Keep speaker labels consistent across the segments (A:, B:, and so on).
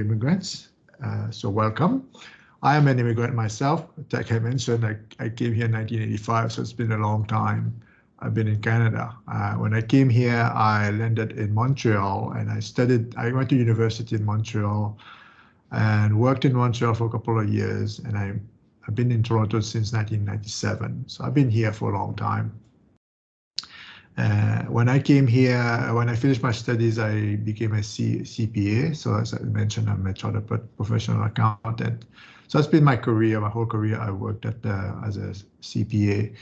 A: immigrants. So welcome. I am an immigrant myself. Like I mentioned, I came here in 1985, so it's been a long time. I've been in Canada. When I came here, I landed in Montreal and I went to university in Montreal and worked in Montreal for a couple of years. And I've been in Toronto since 1997. So I've been here for a long time. When I came here, when I finished my studies, I became a CPA. So as I mentioned, I'm a chartered professional accountant. So that's been my career, my whole career. I worked as a CPA.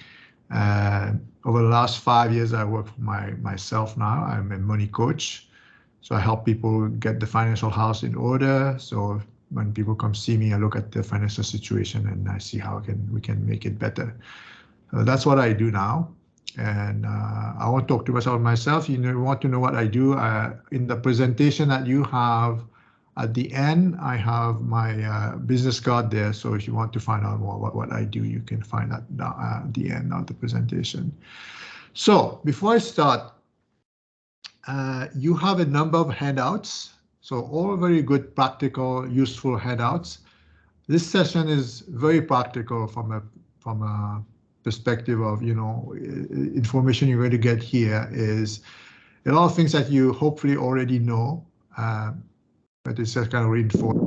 A: Over the last 5 years, I work for myself now. I'm a money coach. So I help people get the financial house in order. So when people come see me, I look at the financial situation and I see how we can make it better. So that's what I do now. And I won't talk too much about myself. You want to know what I do. In the presentation that you have at the end, I have my business card there. So if you want to find out more about what I do, you can find that at the end of the presentation. So before I start, you have a number of handouts. So all very good, practical, useful handouts. This session is very practical from a perspective of, information you're going to get here is a lot of things that you hopefully already know, but it's just kind of reinforced.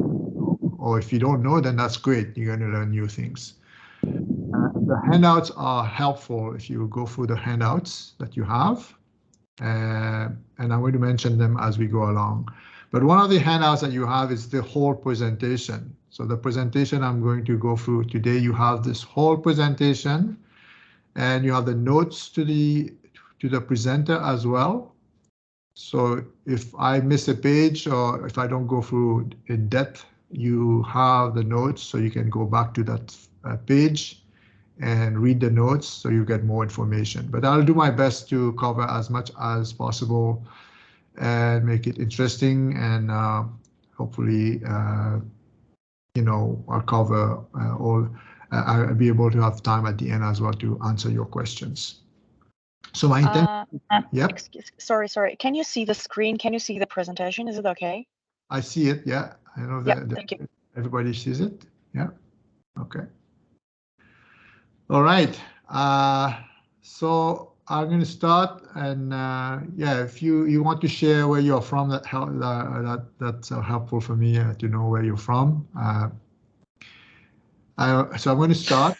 A: Or if you don't know, then that's great. You're going to learn new things. The handouts are helpful if you go through the handouts that you have. And I'm going to mention them as we go along. But one of the handouts that you have is the whole presentation. So the presentation I'm going to go through today, you have this whole presentation and you have the notes to the presenter as well. So if I miss a page or if I don't go through in depth, you have the notes so you can go back to that page and read the notes so you get more information. But I'll do my best to cover as much as possible and make it interesting, and hopefully, I'll cover all. I'll be able to have time at the end as well to answer your questions. So my intent. Yep.
B: Sorry. Can you see the screen? Can you see the presentation? Is it okay?
A: I see it. Yeah, I know that. Thank you. Everybody sees it. Yeah. Okay. All right. So I'm going to start, and if you want to share where you're from, that's helpful for me to know where you're from. So I'm going to start.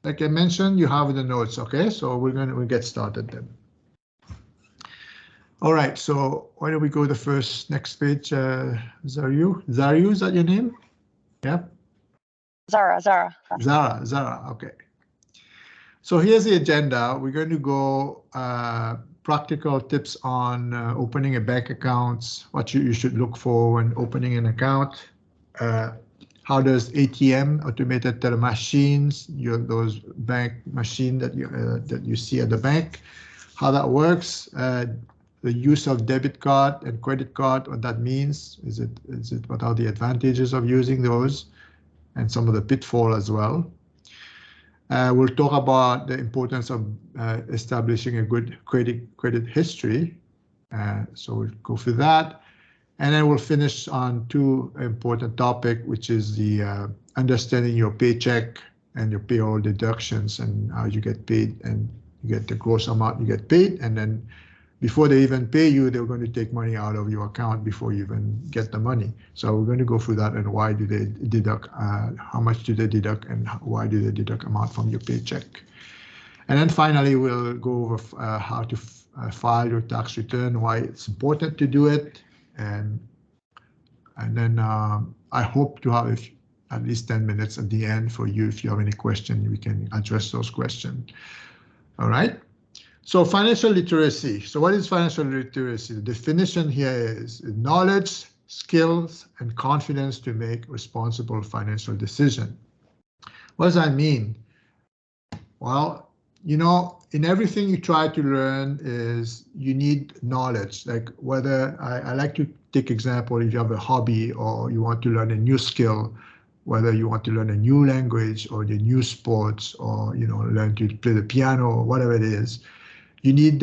A: Like I mentioned, you have the notes. Okay, so we'll get started then. All right. So why don't we go to the next page? Zaru, is that your name? Yeah.
B: Zara.
A: Okay. So here's the agenda. We're going to go practical tips on opening a bank account, what you should look for when opening an account. How does ATM, automated teller machines, those bank machines that you see at the bank, how that works, the use of debit card and credit card, what that means, what are the advantages of using those, and some of the pitfall as well. We'll talk about the importance of establishing a good credit history. So we'll go through that. And then we'll finish on two important topics, which is the understanding your paycheck and your payroll deductions and how you get paid, and you get the gross amount you get paid. And then before they even pay you, they're going to take money out of your account before you even get the money. So we're going to go through that, and why do they deduct, how much do they deduct, and why do they deduct amount from your paycheck. And then finally, we'll go over how to file your tax return, why it's important to do it. And then I hope to have at least 10 minutes at the end for you. If you have any question, we can address those questions. All right. So financial literacy. So what is financial literacy? The definition here is knowledge, skills, and confidence to make responsible financial decisions. What does that mean? Well, in everything you try to learn is you need knowledge. Like whether I like to take example, if you have a hobby or you want to learn a new skill, whether you want to learn a new language or the new sports, or learn to play the piano or whatever it is, you need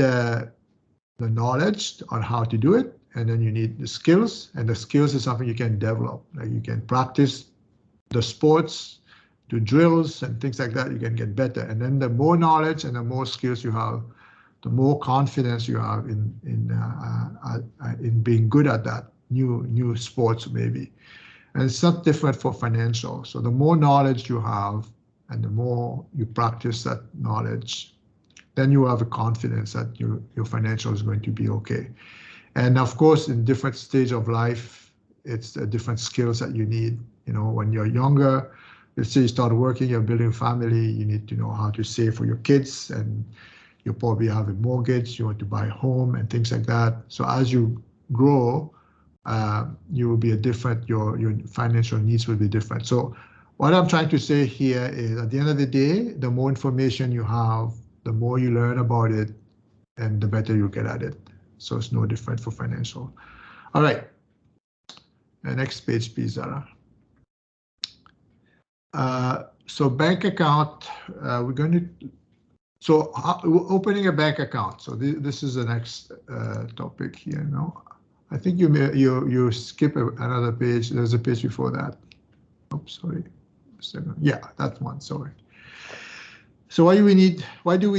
A: knowledge on how to do it, and then you need the skills, and the skills is something you can develop. Like you can practice the sports, do drills and things like that. You can get better, and then the more knowledge and the more skills you have, the more confidence you have in being good at that new sports maybe. And it's not different for financial. So the more knowledge you have and the more you practice that knowledge, then you have a confidence that your financial is going to be okay. And of course, in different stage of life, it's different skills that you need. You know, when you're younger, let's say you start working, you're building a family, you need to know how to save for your kids, and you probably have a mortgage, you want to buy a home and things like that. So as you grow, you will be your financial needs will be different. So what I'm trying to say here is, at the end of the day, the more information you have, the more you learn about it, and the better you get at it. So it's no different for financial. All right. Next page, please, Zara. So bank account, we're going to, so opening a bank account. So this is the next topic here. No, I think you skip another page. There's a page before that. Oops, sorry. Yeah, that one. Sorry. So why do we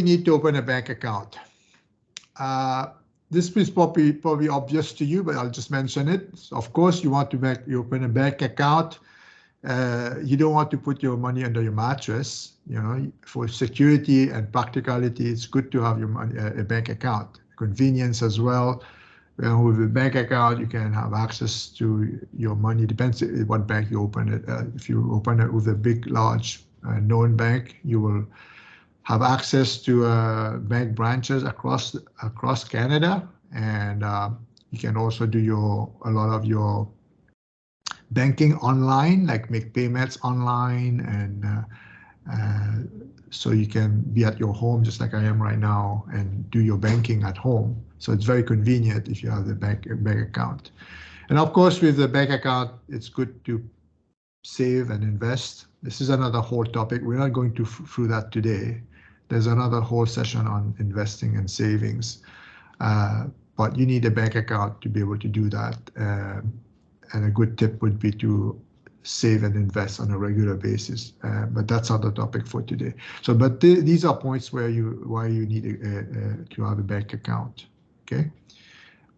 A: need to open a bank account? This is probably obvious to you, but I'll just mention it. So of course, you want to open a bank account. You don't want to put your money under your mattress. You know, for security and practicality, it's good to have your money, a bank account. Convenience as well. You know, with a bank account, you can have access to your money. Depends what bank you open it. If you open it with a big, large, known bank, you will have access to bank branches across Canada, and you can also do a lot of your banking online, like make payments online, and so you can be at your home just like I am right now and do your banking at home. So it's very convenient if you have the bank account. And of course, with the bank account, it's good to save and invest. This is another whole topic. We're not going through that today. There's another whole session on investing and savings, but you need a bank account to be able to do that. And a good tip would be to save and invest on a regular basis. But that's not the topic for today. So, but these are points why you need to have a bank account. Okay.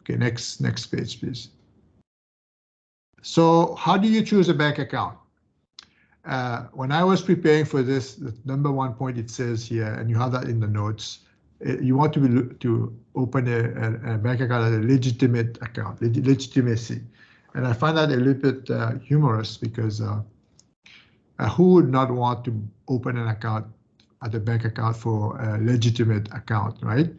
A: Okay. Next page, please. So, how do you choose a bank account? When I was preparing for this, the number one point it says here, and you have that in the notes, you want to open a bank account as a legitimate account, legitimacy. And I find that a little bit humorous, because who would not want to open an account at a bank account for a legitimate account, right?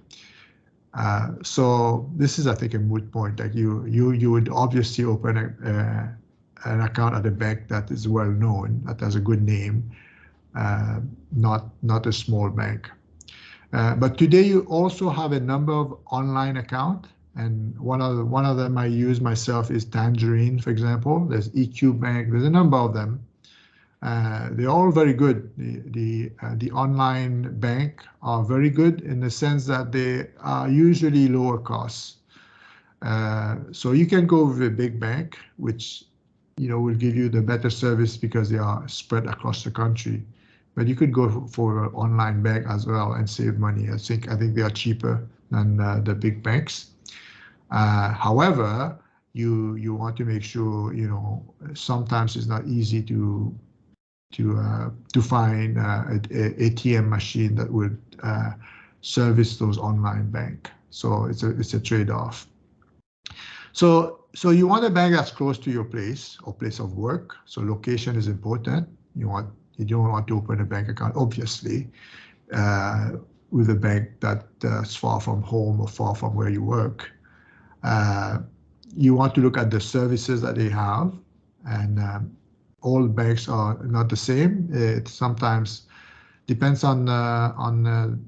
A: So this is, I think, a moot point. Like you would obviously open an account at a bank that is well known, that has a good name, not a small bank. But today you also have a number of online accounts, and one of them I use myself is Tangerine, for example. There's EQ Bank. There's a number of them. They're all very good. The online bank are very good in the sense that they are usually lower costs. So you can go with a big bank, which will give you the better service because they are spread across the country. But you could go for an online bank as well and save money. I think they are cheaper than the big banks. However, you want to make sure, sometimes it's not easy to find an ATM machine that would service those online bank. So it's a trade-off. So you want a bank that's close to your place or place of work. So location is important. You don't want to open a bank account, obviously, with a bank that's far from home or far from where you work. You want to look at the services that they have, and all banks are not the same. It sometimes depends on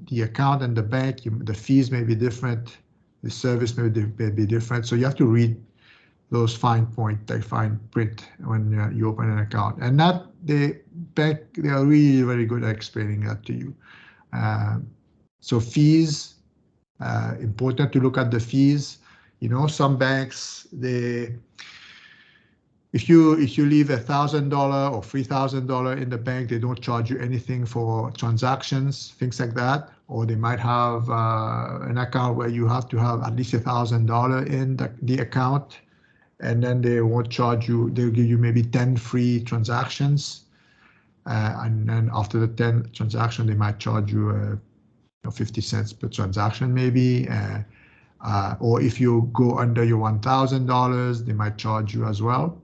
A: the account and the bank. The fees may be different. The service may be different. So you have to read those fine print when you open an account. And the bank, they are really very good at explaining that to you. So fees Important to look at the fees. You know, some banks, if you leave $1,000 or $3,000 in the bank, they don't charge you anything for transactions, things like that. Or they might have an account where you have to have at least $1,000 in the account, and then they won't charge you. They'll give you maybe 10 free transactions, and then after the 10 transaction, they might charge you 50 cents per transaction maybe. Or if you go under your $1,000, they might charge you as well.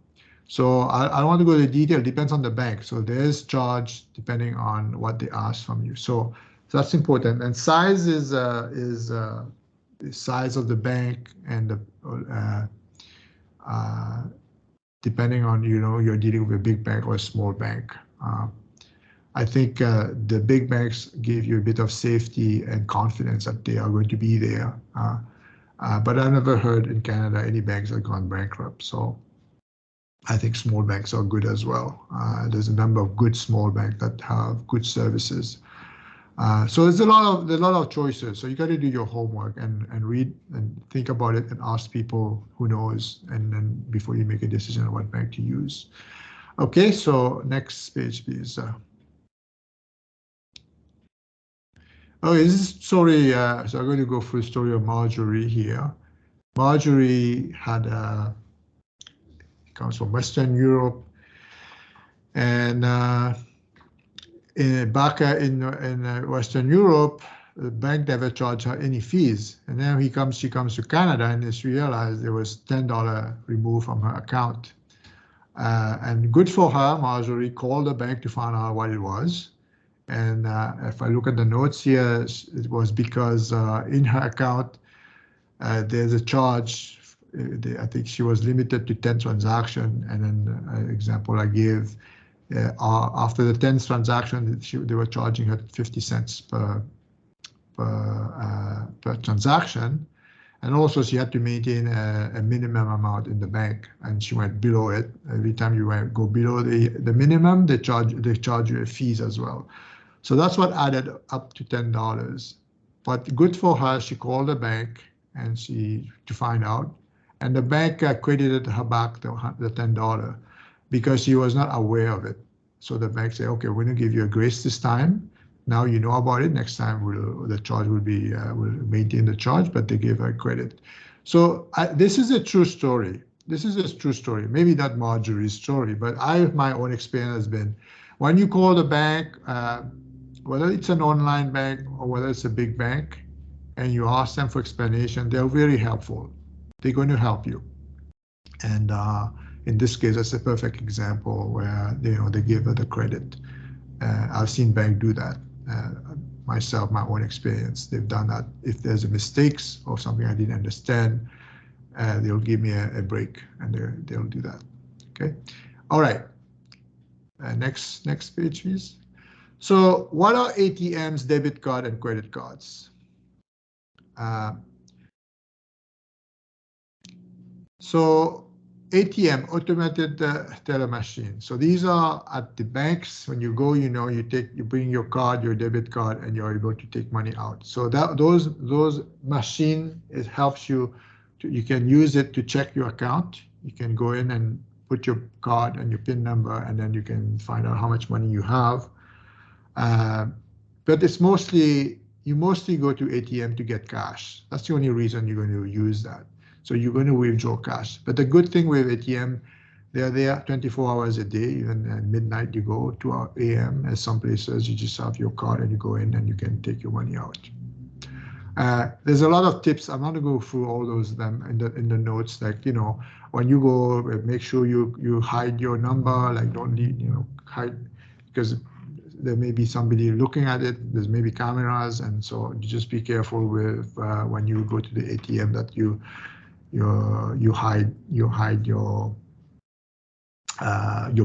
A: So I don't want to go into detail. Depends on the bank. So there is charge depending on what they ask from you. So that's important. And size is the size of the bank, and depending on, you know, you're dealing with a big bank or a small bank. I think the big banks give you a bit of safety and confidence that they are going to be there. But I never heard in Canada any banks have gone bankrupt. So I think small banks are good as well. There's a number of good small banks that have good services. So there's a lot of choices. So you got to do your homework and read and think about it and ask people who knows, and then before you make a decision on what bank to use. Okay, so next page, please. Okay, this is story. So I'm going to go through the story of Marjorie here. Marjorie comes from Western Europe, and back in Western Europe, the bank never charged her any fees. And then she comes to Canada, and she realized there was $10 removed from her account. And good for her, Marjorie called the bank to find out what it was. And if I look at the notes here, it was because in her account, there's a charge. I think she was limited to 10 transactions. And then an example I gave, after the 10th transaction, they were charging her 50 cents per transaction. And also she had to maintain a minimum amount in the bank, and she went below it. Every time you go below the minimum, they charge you fees as well. So that's what added up to $10. But good for her, she called the bank and to find out, and the bank credited her back the $10 because she was not aware of it. So the bank said, okay, we're going to give you a grace this time. Now you know about it. Next time the charge will be we'll maintain the charge, but they gave her credit. So this is a true story. This is a true story. Maybe not Marjorie's story, but my own experience has been when you call the bank, whether it's an online bank or whether it's a big bank, and you ask them for explanation, they're very helpful. They're going to help you. And in this case, that's a perfect example where they give her the credit. I've seen banks do that. Myself, my own experience, they've done that. If there's a mistakes or something I didn't understand, they'll give me a break, and they'll do that. Okay. All right. Next page, please. So what are ATMs, debit card, and credit cards? So ATM, automated teller machine. So these are at the banks. When you go, you bring your card, your debit card, and you're able to take money out. So those machine, it helps you. You can use it to check your account. You can go in and put your card and your PIN number, and then you can find out how much money you have. But it's you mostly go to ATM to get cash. That's the only reason you're going to use that. So you're going to withdraw cash. But the good thing with ATM, they're there 24 hours a day. Even at midnight, you go to AM. At some places, you just have your card and you go in and you can take your money out. There's a lot of tips. I'm not going to go through all those of them in the notes. Like, when you go, make sure you hide your number. Like, don't hide, because there may be somebody looking at it. There's maybe cameras, and so just be careful with when you go to the ATM that you hide your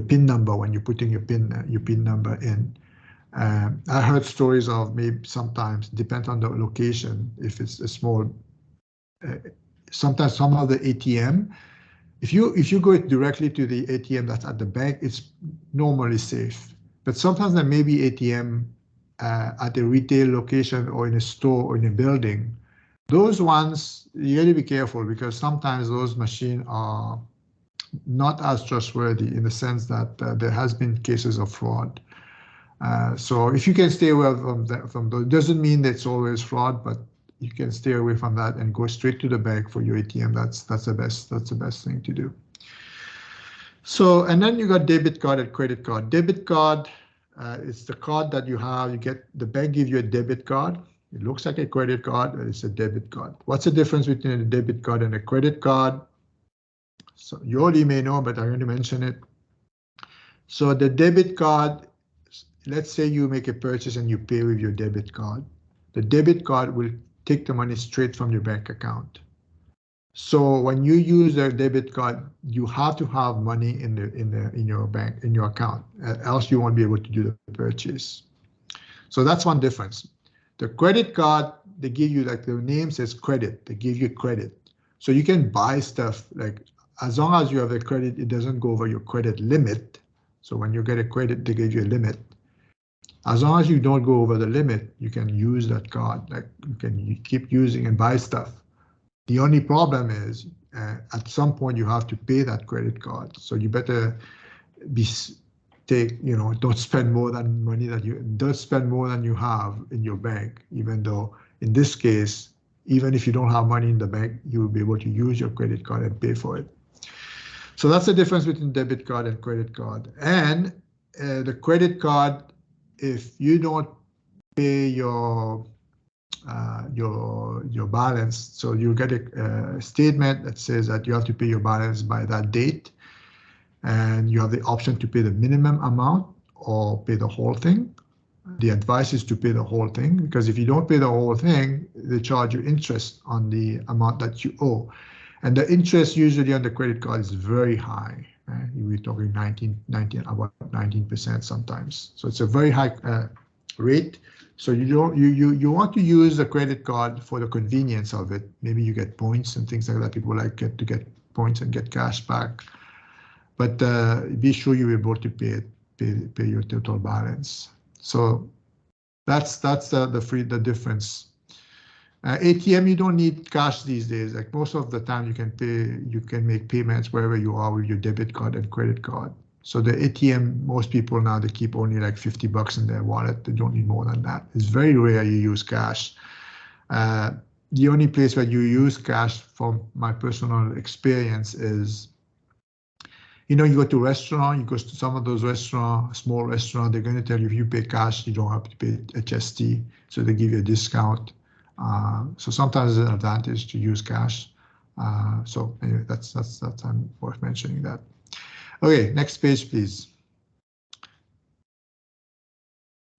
A: PIN number when you're putting your PIN number in. I heard stories of maybe sometimes, depends on the location, if it's a small. Sometimes some of the ATM, if you go directly to the ATM that's at the bank, it's normally safe. But sometimes there may be ATM at a retail location or in a store or in a building Those ones, you got to be careful because sometimes those machines are not as trustworthy in the sense that there has been cases of fraud. So if you can stay away from those, doesn't mean that it's always fraud, but you can stay away from that and go straight to the bank for your ATM. That's the best thing to do. So, and then you got debit card and credit card. Debit card is the card that you have. You get, the bank gives you a debit card. It looks like a credit card, but it's a debit card. What's the difference between a debit card and a credit card? So you already may know, but I'm going to mention it. So the debit card, let's say you make a purchase and you pay with your debit card. The debit card will take the money straight from your bank account. So when you use a debit card, you have to have money in your bank, in your account, else you won't be able to do the purchase. So that's one difference. The credit card, they give you, like the name says credit, they give you credit. So you can buy stuff, like as long as you have a credit, it doesn't go over your credit limit. So when you get a credit, they give you a limit. As long as you don't go over the limit, you can use that card. Like you keep using and buy stuff. The only problem is at some point you have to pay that credit card. So you better don't spend more than don't spend more than you have in your bank, even though in this case, even if you don't have money in the bank, you will be able to use your credit card and pay for it. So that's the difference between debit card and credit card. And the credit card, if you don't pay your balance, so you get a statement that says that you have to pay your balance by that date, and you have the option to pay the minimum amount or pay the whole thing. The advice is to pay the whole thing, because if you don't pay the whole thing, they charge you interest on the amount that you owe. And the interest usually on the credit card is very high. Right? We're talking about 19% sometimes. So it's a very high rate. So you want to use the credit card for the convenience of it. Maybe you get points and things like that. People like to get points and get cash back. But be sure you're able to pay your total balance. So that's the difference. ATM, you don't need cash these days. Like most of the time, you can make payments wherever you are with your debit card and credit card. So the ATM, most people now, they keep only like $50 in their wallet. They don't need more than that. It's very rare you use cash. The only place where you use cash, from my personal experience, is you go to a restaurant, you go to some of those restaurants, small restaurants, they're going to tell you if you pay cash, you don't have to pay HST, so they give you a discount. So sometimes it's an advantage to use cash. So anyway, that's worth mentioning that. Okay, next page, please.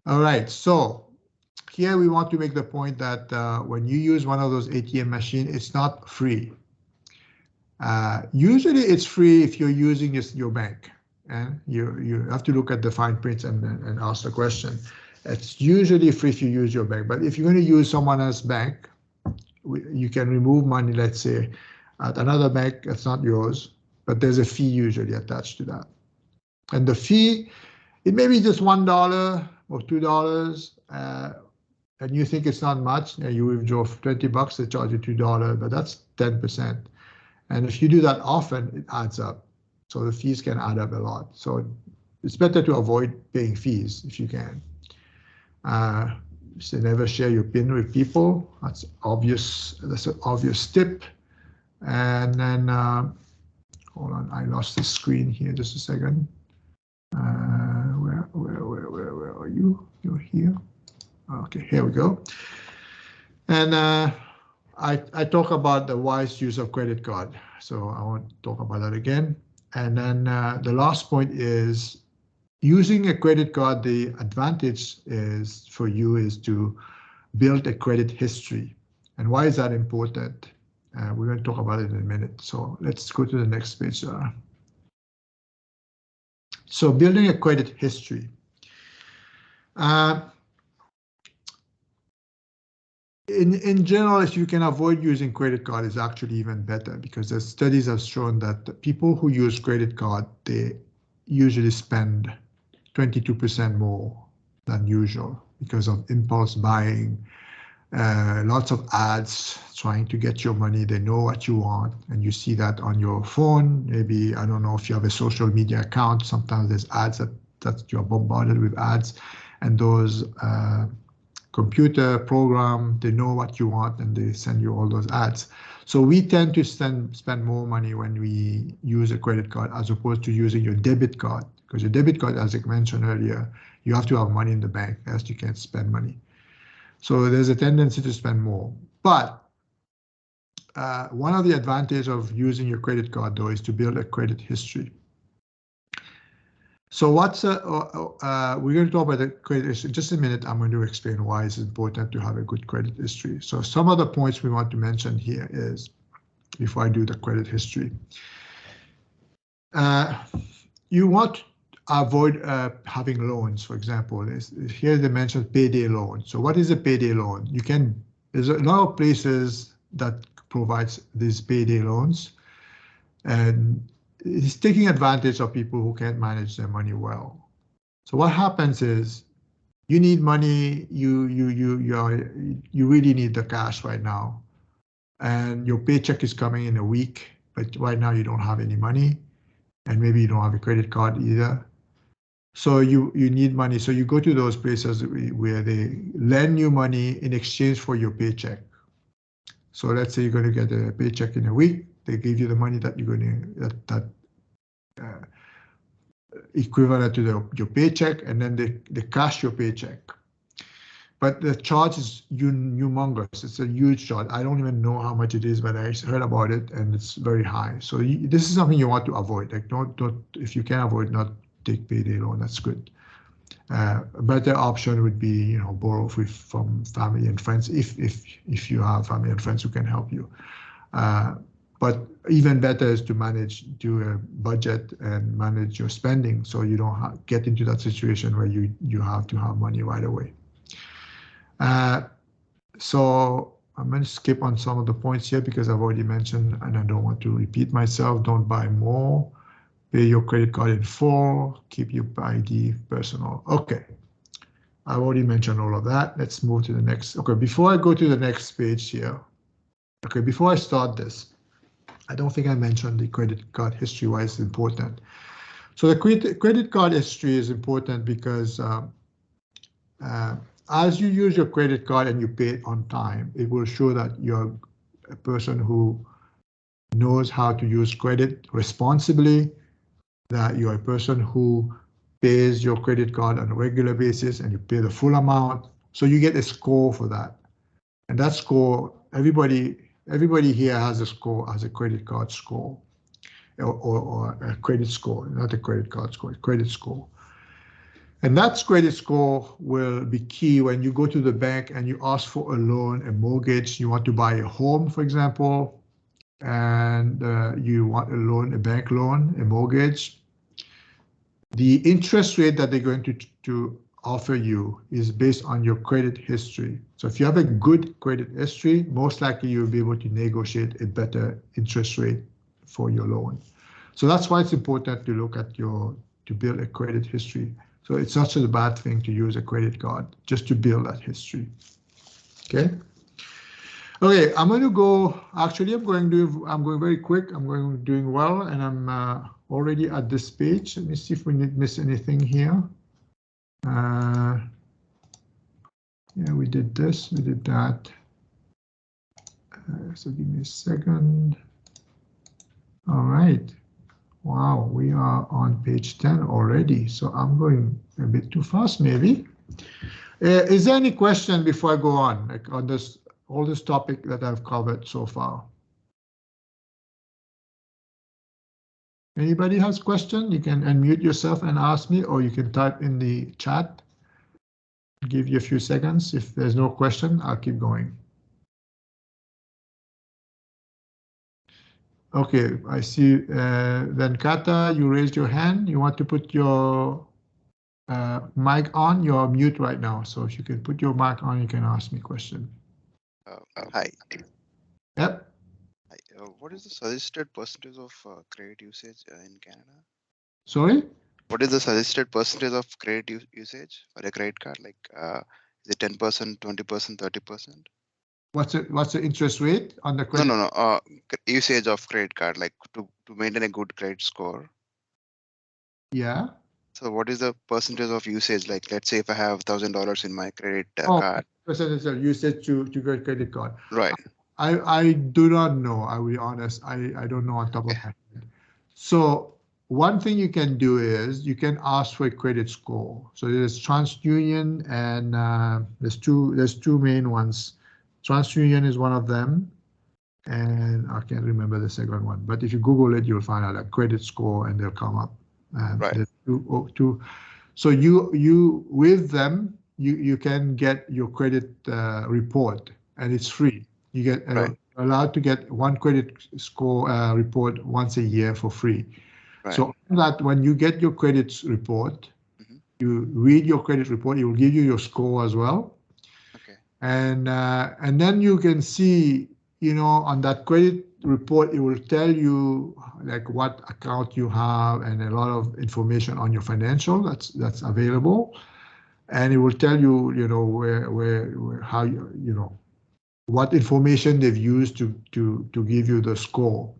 A: All right, so here we want to make the point that when you use one of those ATM machines, it's not free. Usually it's free if you're using your bank, and you have to look at the fine print and ask the question. It's usually free if you use your bank, but if you're going to use someone else's bank, you can remove money, let's say, at another bank that's not yours, but there's a fee usually attached to that. And the fee, it may be just $1 or $2, and you think it's not much, and you withdraw $20, they charge you $2, but that's 10%. And if you do that often, it adds up. So the fees can add up a lot. So it's better to avoid paying fees if you can. So never share your PIN with people. That's obvious. That's an obvious tip. And then, hold on, I lost the screen here. Just a second. Where are you? You're here. Okay, here we go. And I talk about the wise use of credit card. So I won't talk about that again. And then the last point is, using a credit card, the advantage is for you is to build a credit history. And why is that important? We're going to talk about it in a minute. So let's go to the next page. So building a credit history. In general, if you can avoid using credit card, is actually even better, because the studies have shown that the people who use credit card, they usually spend 22% more than usual because of impulse buying, lots of ads trying to get your money. They know what you want, and you see that on your phone. Maybe, I don't know if you have a social media account. Sometimes there's ads that you're bombarded with ads, and those computer program, they know what you want and they send you all those ads. So we tend to spend more money when we use a credit card as opposed to using your debit card, because your debit card, as I mentioned earlier, you have to have money in the bank, else you can't spend money. So there's a tendency to spend more. But one of the advantages of using your credit card, though, is to build a credit history. So we're going to talk about the credit history in just a minute. I'm going to explain why it's important to have a good credit history. So some of the points we want to mention here is, before I do the credit history, you want to avoid having loans. For example, here they mentioned payday loan. So what is a payday loan? There's a lot of places that provides these payday loans, and it's taking advantage of people who can't manage their money well. So what happens is, you need money, you really need the cash right now, and your paycheck is coming in a week, but right now you don't have any money, and maybe you don't have a credit card either. So you need money. So you go to those places where they lend you money in exchange for your paycheck. So let's say you're going to get a paycheck in a week. They give you the money that you're going to, equivalent to your paycheck, and then they cash your paycheck. But the charge is humongous. It's a huge charge. I don't even know how much it is, but I heard about it, and it's very high. So this is something you want to avoid. Like, don't if you can avoid, not take payday loan. That's good. A better option would be, borrow from family and friends if you have family and friends who can help you. But even better is to do a budget and manage your spending, so you don't get into that situation where you have to have money right away. So I'm going to skip on some of the points here because I've already mentioned, and I don't want to repeat myself. Don't buy more. Pay your credit card in full. Keep your ID personal. Okay. I've already mentioned all of that. Let's move to the next. Okay, before I go to the next page here. Okay, before I start this, I don't think I mentioned the credit card history, why it's important. So the credit card history is important because as you use your credit card and you pay it on time, it will show that you're a person who knows how to use credit responsibly, that you're a person who pays your credit card on a regular basis and you pay the full amount. So you get a score for that. And that score, everybody here has a score, has a credit card score, or a credit score, not a credit card score, a credit score. And that credit score will be key when you go to the bank and you ask for a loan, a mortgage. You want to buy a home, for example, and you want a loan, a bank loan, a mortgage. The interest rate that they're going to offer you is based on your credit history. So if you have a good credit history, most likely you'll be able to negotiate a better interest rate for your loan. So that's why it's important to look at to build a credit history. So it's not such a bad thing to use a credit card just to build that history. Okay. Okay, I'm going to go. Actually, I'm going very quick. I'm doing well, and I'm already at this page. Let me see if we miss anything here. Yeah, we did this. We did that. So give me a second. All right. Wow, we are on page 10 already, so I'm going a bit too fast, maybe. Is there any question before I go on, like on all this topic that I've covered so far? Anybody has question? You can unmute yourself and ask me, or you can type in the chat. Give you a few seconds. If there's no question, I'll keep going. Okay, I see Venkata, you raised your hand. You want to put your mic on. You're mute right now, so if you can put your mic on, you can ask me a question.
C: Hi.
A: Yep.
C: Hi. What is the suggested percentage of credit usage in Canada?
A: Sorry?
C: What is the suggested percentage of credit usage for a credit card? Like, is it 10%, 20%, 30%?
A: What's the interest rate on the credit?
C: No. Usage of credit card, like to maintain a good credit score.
A: Yeah.
C: So what is the percentage of usage? Like, let's say if I have $1,000 in my credit card.
A: Percentage of usage to get credit card.
C: Right.
A: I do not know. I will be honest. I don't know on top of my head. So one thing you can do is you can ask for a credit score. So there's TransUnion and there's two main ones. TransUnion is one of them, and I can't remember the second one. But if you Google it, you'll find out a credit score, and they'll come up.
C: Right.
A: There's two. So you with them you can get your credit report, and it's free. You get
C: Right.
A: allowed to get one credit score report once a year for free.
C: Right.
A: So that when you get your credit report,
C: Mm-hmm.
A: you read your credit report, it will give you your score as well.
C: Okay.
A: And then you can see, on that credit report, it will tell you like what account you have and a lot of information on your financial that's available. And it will tell you, where how what information they've used to give you the score.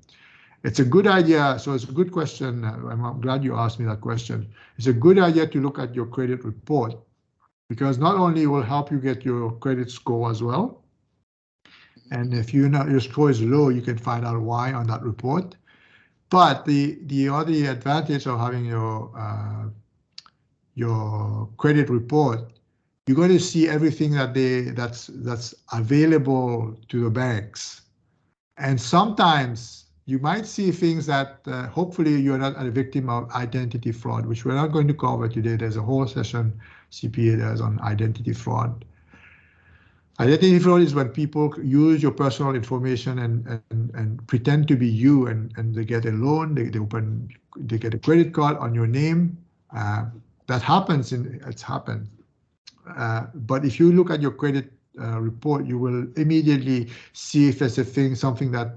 A: It's a good idea. So it's a good question. I'm glad you asked me that question. It's a good idea to look at your credit report, because not only will help you get your credit score as well, and if you know your score is low, you can find out why on that report. But the other advantage of having your credit report, you're going to see everything that's available to the banks. And sometimes you might see things that hopefully you're not a victim of identity fraud, which we're not going to cover today. There's a whole session CPA does on identity fraud. Identity fraud is when people use your personal information and pretend to be you, and they get a loan, they get a credit card on your name. That happens, it's happened. But if you look at your credit report, you will immediately see if there's something that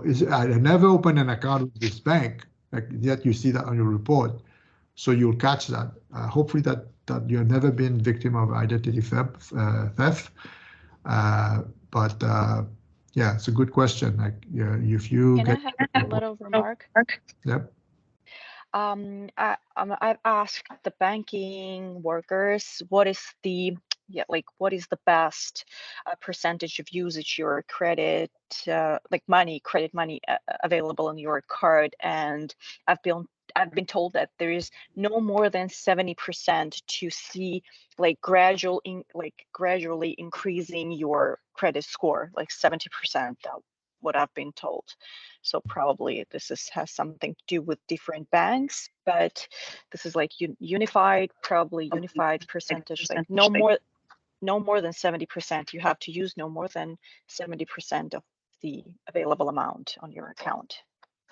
A: is, I never opened an account with this bank, like yet you see that on your report. So you'll catch that. Hopefully that you've never been victim of identity theft. But yeah, it's a good question. Like, if you
B: Can
A: get
B: I have a little remark?
A: Yep.
B: I've asked the banking workers what is the best percentage of usage your credit money available on your card, and I've been told that there is no more than 70% to see gradually increasing your credit score, like 70%. What I've been told. So probably this has something to do with different banks, but this is like unified percentage, like no more than 70%. You have to use no more than 70% of the available amount on your account.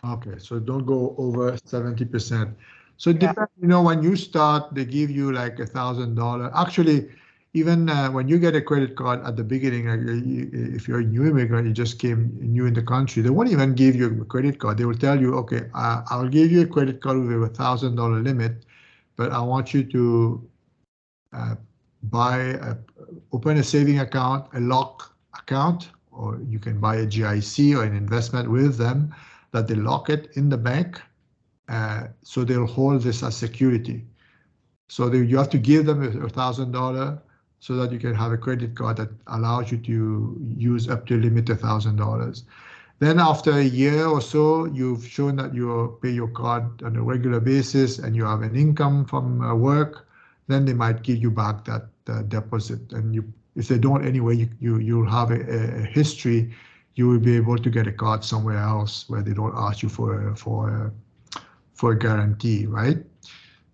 A: Okay, so don't go over 70%. So it depends, when you start, they give you like $1,000. Actually, even when you get a credit card at the beginning, if you're a new immigrant, you just came new in the country, they won't even give you a credit card. They will tell you, okay, I'll give you a credit card with a $1,000 limit, but I want you to open a saving account, a lock account, or you can buy a GIC or an investment with them, that they lock it in the bank, so they'll hold this as security. So you have to give them $1,000 so that you can have a credit card that allows you to use up to a limit of $1,000. Then after a year or so, you've shown that you pay your card on a regular basis and you have an income from work, then they might give you back that deposit. And if they don't anyway, you'll have a history. You will be able to get a card somewhere else where they don't ask you for a guarantee, right?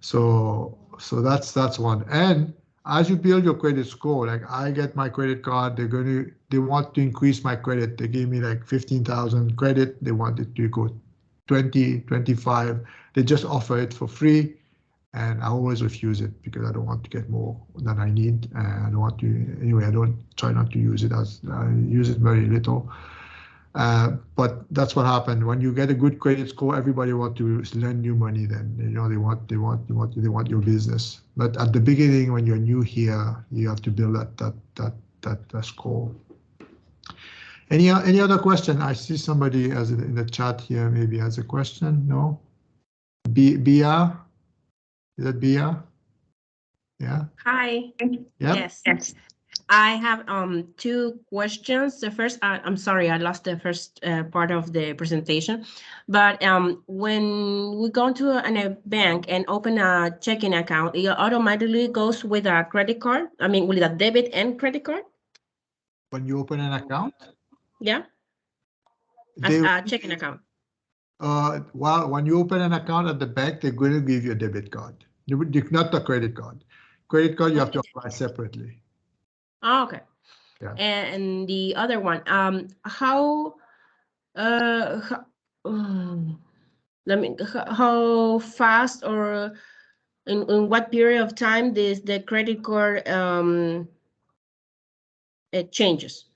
A: So that's one. And as you build your credit score, like I get my credit card, they want to increase my credit. They gave me like 15,000 credit. They wanted to go 20, 25. They just offer it for free. And I always refuse it because I don't want to get more than I need. I don't want to, anyway, I don't try not to use it, I use it very little. But that's what happened. When you get a good credit score, everybody wants to lend you money. Then they want your business. But at the beginning, when you're new here, you have to build that score. Any other question? I see somebody as in the chat here maybe has a question. No? Bia? Is that Bia? Yeah.
D: Hi.
A: Yep.
D: Yes. I have two questions. The first, I'm sorry, I lost the first part of the presentation. But when we go to a bank and open a checking account, it automatically goes with a credit card. I mean, with a debit and credit card.
A: When you open an account?
D: Yeah. As a checking account.
A: Well, when you open an account at the bank, they're going to give you a debit card. Not a credit card. Credit card you have to apply separately.
D: Oh, okay.
A: Yeah.
D: And the other one, how fast or in what period of time the credit card it changes?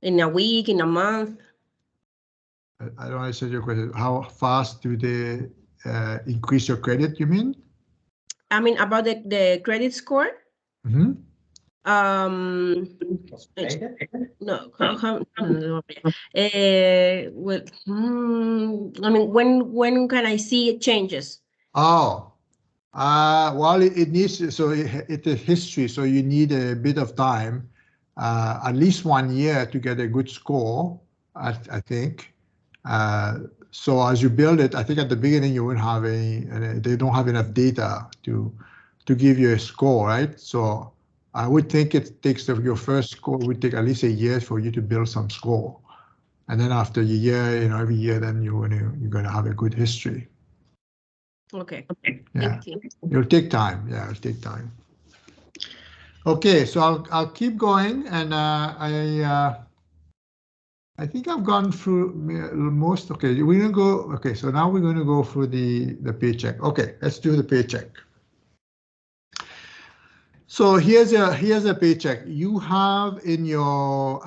D: In a week, in a month?
A: I don't understand your question. How fast do they increase your credit, you mean?
D: I mean, about the credit score?
A: Mm-hmm.
D: No, well, I mean, when can I see it changes?
A: Oh, well, it needs, so it's a history, so you need a bit of time, at least 1 year to get a good score, I think. So as you build it, I think at the beginning you won't have any, they don't have enough data to give you a score, right? So I would think it takes your first score would take at least a year for you to build some score. And then after a year, every year, then you're going to have a good history.
D: Okay.
A: Yeah.
D: Thank you.
A: It'll take time. Yeah, it'll take time. Okay, so I'll keep going, and I think I've gone through most. Okay, we're gonna go. Okay, so now we're going to go through the paycheck. Okay, let's do the paycheck. So here's a paycheck. You have in your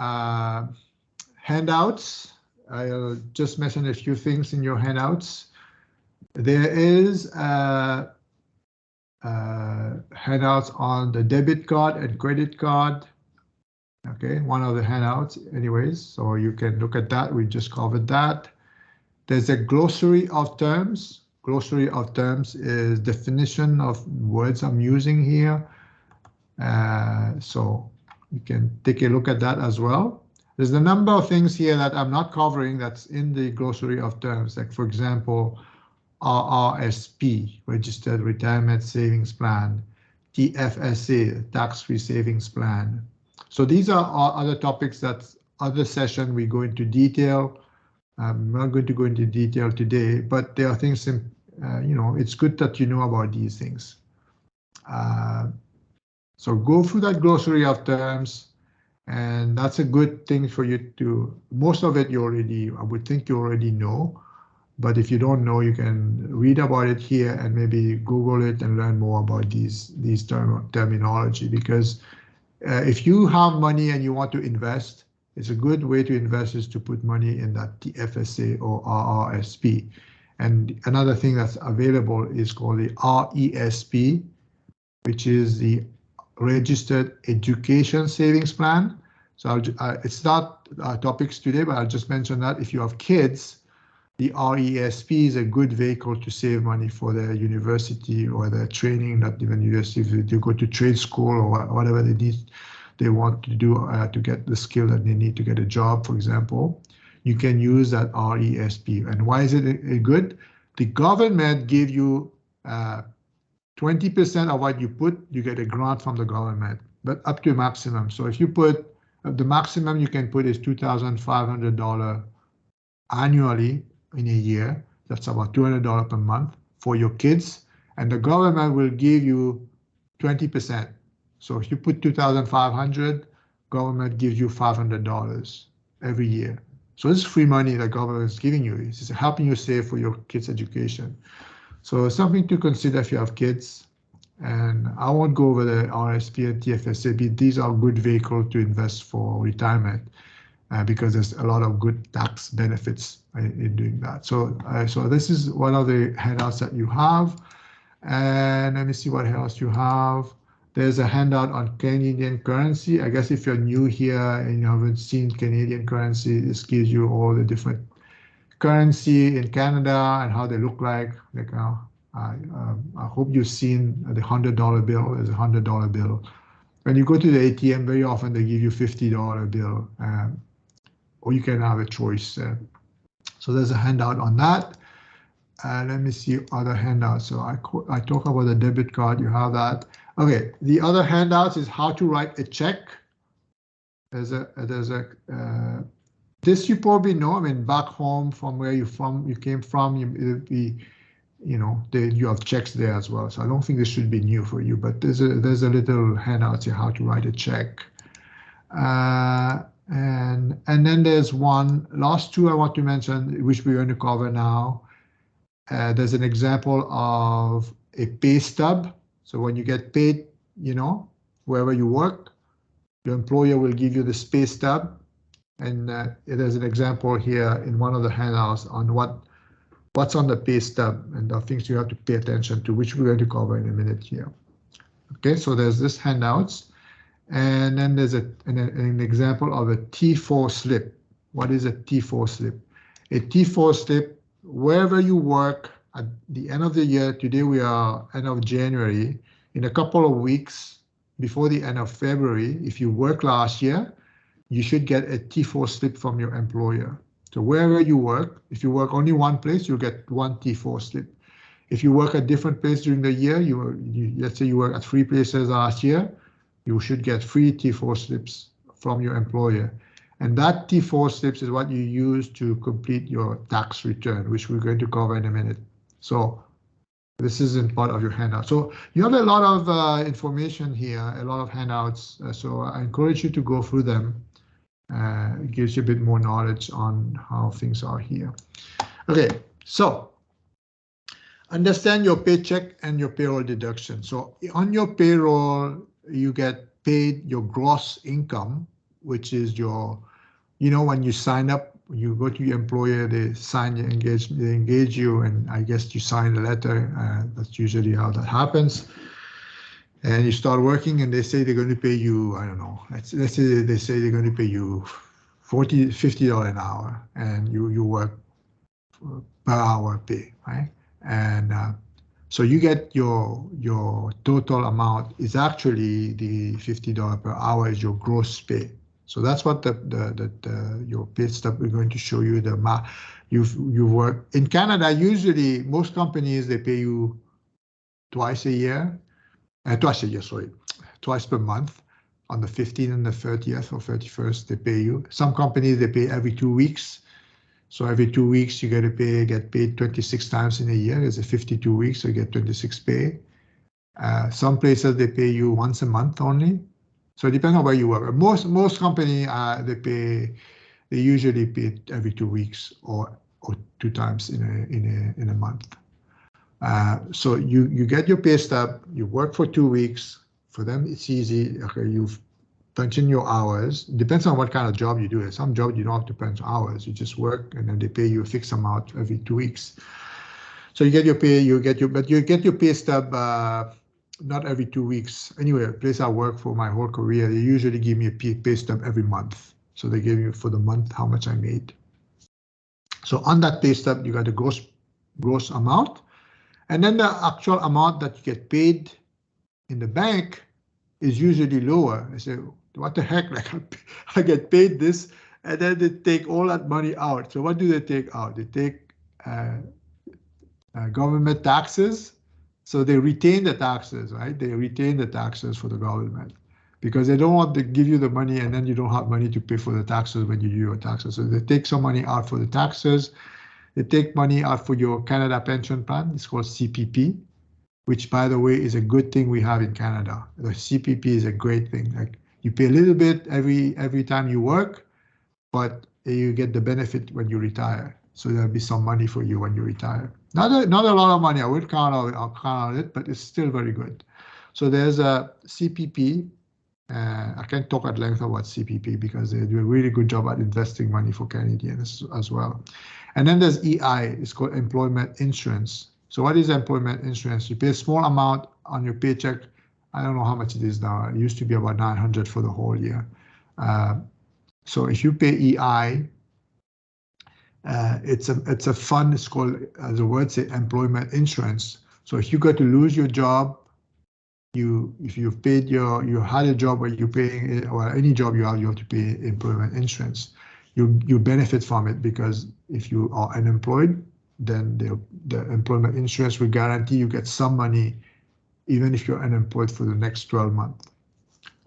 A: handouts. I'll just mention a few things in your handouts. There is handouts on the debit card and credit card. Okay, one of the handouts anyways, so you can look at that. We just covered that. There's a glossary of terms. Glossary of terms is definition of words I'm using here. So you can take a look at that as well. There's a number of things here that I'm not covering that's in the glossary of terms, like for example, RRSP, Registered Retirement Savings Plan, TFSA, Tax-Free Savings Plan. So these are other topics that other session we go into detail. I'm not going to go into detail today, but there are things, it's good that you know about these things. So go through that glossary of terms, and that's a good thing for you to, most of it I would think you already know. But if you don't know, you can read about it here and maybe Google it and learn more about these terminology. Because if you have money and you want to invest, it's a good way to invest is to put money in that TFSA or RRSP. And another thing that's available is called the RESP, which is the Registered Education Savings Plan. So it's not topics today, but I'll just mention that if you have kids, the RESP is a good vehicle to save money for their university or their training, not even university, if they go to trade school or whatever they want to do to get the skill that they need to get a job, for example. You can use that RESP. And why is it good? The government give you 20% of what you put, you get a grant from the government, but up to a maximum. So if you put, the maximum you can put is $2,500 annually in a year. That's about $200 per month for your kids, and the government will give you 20%. So if you put $2,500, government gives you $500 every year. So it's free money the government is giving you. It's helping you save for your kids' education. So something to consider if you have kids. And I won't go over the RSP and TFSA, but these are good vehicles to invest for retirement. Because there's a lot of good tax benefits in doing that. So, so this is one of the handouts that you have. And let me see what else you have. There's a handout on Canadian currency. I guess if you're new here and you haven't seen Canadian currency, this gives you all the different currency in Canada and how they look like. Like I hope you've seen the $100 bill. There's a $100 bill. When you go to the ATM, very often they give you $50 bill, or you can have a choice. So there's a handout on that. Let me see other handouts. So I talk about the debit card. You have that. Okay. The other handouts is how to write a check. There's a this you probably know. I mean, back home from where you came from, you have checks there as well. So I don't think this should be new for you. But there's a little handout here how to write a check. And then there's one last two I want to mention, which we're going to cover now. There's an example of a pay stub. So when you get paid, wherever you work, your employer will give you this pay stub. And there's an example here in one of the handouts on what's on the pay stub and the things you have to pay attention to, which we're going to cover in a minute here. Okay, so there's this handouts. And then there's an example of a T4 slip. What is a T4 slip? A T4 slip, wherever you work at the end of the year, today we are end of January, in a couple of weeks before the end of February, if you worked last year, you should get a T4 slip from your employer. So wherever you work, if you work only one place, you'll get one T4 slip. If you work at different places during the year, let's say you work at 3 places last year, you should get 3 T4 slips from your employer. And that T4 slips is what you use to complete your tax return, which we're going to cover in a minute. So this isn't part of your handout. So you have a lot of information here, a lot of handouts. So I encourage you to go through them. It gives you a bit more knowledge on how things are here. Okay, so understand your paycheck and your payroll deduction. So on your payroll, you get paid your gross income, which is your, when you sign up, you go to your employer, they engage you, and I guess you sign a letter. That's usually how that happens. And you start working, and they say they're going to pay you, I don't know, let's say they say they're going to pay you $50 an hour, and you work per hour pay, right? And so you get your total amount is actually the $50 per hour is your gross pay. So that's what your pay stub we're going to show you. You work in Canada. Usually, most companies they pay you twice per month. On the 15th and the 30th or 31st, they pay you. Some companies they pay every 2 weeks. So every 2 weeks you get paid 26 times in a year. It's a 52 weeks, so you get 26 pay. Some places they pay you once a month only. So it depends on where you work. Most companies they usually pay every 2 weeks or 2 times in a month. So you get your pay stub. You work for 2 weeks. For them it's easy. Okay, you've punch in your hours. Depends on what kind of job you do. Some jobs you don't have to punch hours. You just work and then they pay you a fixed amount every 2 weeks. So you get your pay, but you get your pay stub not every 2 weeks. Anyway, the place I work for my whole career, they usually give me a pay stub every month. So they give you for the month how much I made. So on that pay stub, you got the gross amount. And then the actual amount that you get paid in the bank is usually lower. I say, what the heck? Like I get paid this, and then they take all that money out. So what do they take out? They take government taxes. So they retain the taxes, right? They retain the taxes for the government because they don't want to give you the money and then you don't have money to pay for the taxes when you do your taxes. So they take some money out for the taxes. They take money out for your Canada pension plan. It's called CPP, which, by the way, is a good thing we have in Canada. The CPP is a great thing. Like you pay a little bit every time you work, but you get the benefit when you retire. So there'll be some money for you when you retire. Not a lot of money. I would count on it, but it's still very good. So there's a CPP. I can't talk at length about CPP because they do a really good job at investing money for Canadians as well. And then there's EI. It's called employment insurance. So what is employment insurance? You pay a small amount on your paycheck I don't know how much it is now. It used to be about 900 for the whole year. So if you pay EI, it's a fund. It's called, as the word say, employment insurance. So if you got to lose your job, if you've paid you had a job where you're paying, or any job you have to pay employment insurance. You benefit from it, because if you are unemployed, then the employment insurance will guarantee you get some money, even if you're unemployed for the next 12 months.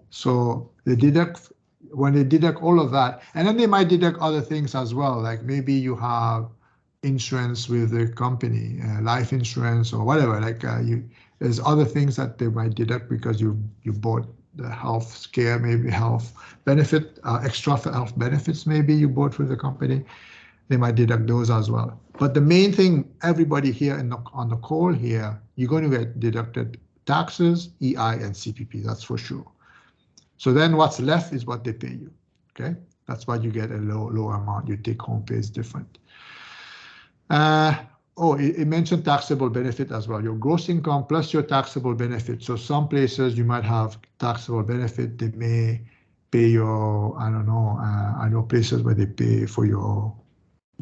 A: So when they deduct all of that, and then they might deduct other things as well, like maybe you have insurance with the company, life insurance or whatever. Like there's other things that they might deduct because you bought the health care, maybe health benefit, extra health benefits maybe you bought with the company. They might deduct those as well. But the main thing, everybody here on the call here, you're going to get deducted taxes, EI, and CPP, that's for sure. So then what's left is what they pay you, okay? That's why you get a low amount. Your take-home pay is different. It mentioned taxable benefit as well. Your gross income plus your taxable benefit. So some places you might have taxable benefit. They may pay your, I don't know, I know places where they pay for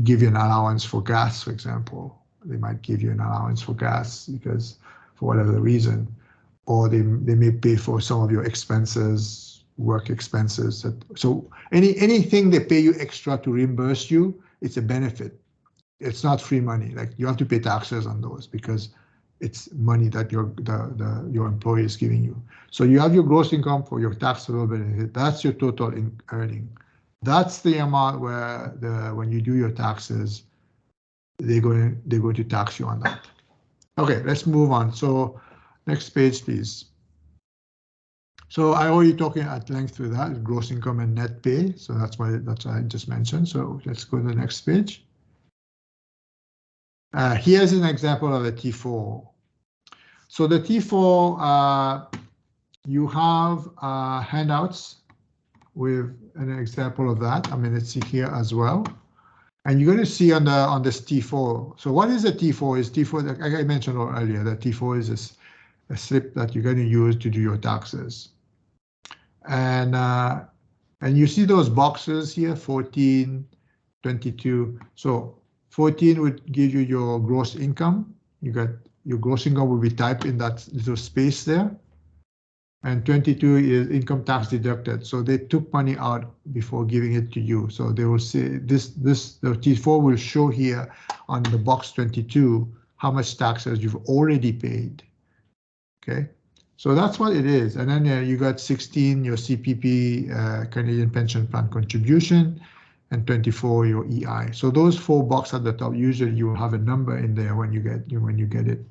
A: give you an allowance for gas, for example. They might give you an allowance for gas because for whatever the reason, or they may pay for some of your expenses, work expenses. So anything they pay you extra to reimburse you, it's a benefit. It's not free money. Like you have to pay taxes on those because it's money that your employer is giving you. So you have your gross income for your taxable benefit. That's your total earning. That's the amount where when you do your taxes, they're going to tax you on that. Okay, let's move on. So next page, please. So I already talking at length through that, gross income and net pay. So that's what I just mentioned. So let's go to the next page. Here's an example of a T4. So the T4, you have handouts with an example of that. I mean, let's see here as well. And you're going to see on this T4. So what is a T4? Is T4, like I mentioned earlier, that T4 is a slip that you're going to use to do your taxes. And you see those boxes here, 14, 22. So 14 would give you your gross income. You got your gross income will be typed in that little space there. And 22 is income tax deducted. So they took money out before giving it to you. So they will say the T4 will show here on the box 22 how much taxes you've already paid. Okay, so that's what it is. And then you got 16 your CPP Canadian Pension Plan contribution, and 24 your EI. So those 4 boxes at the top, usually you will have a number in there when you get it.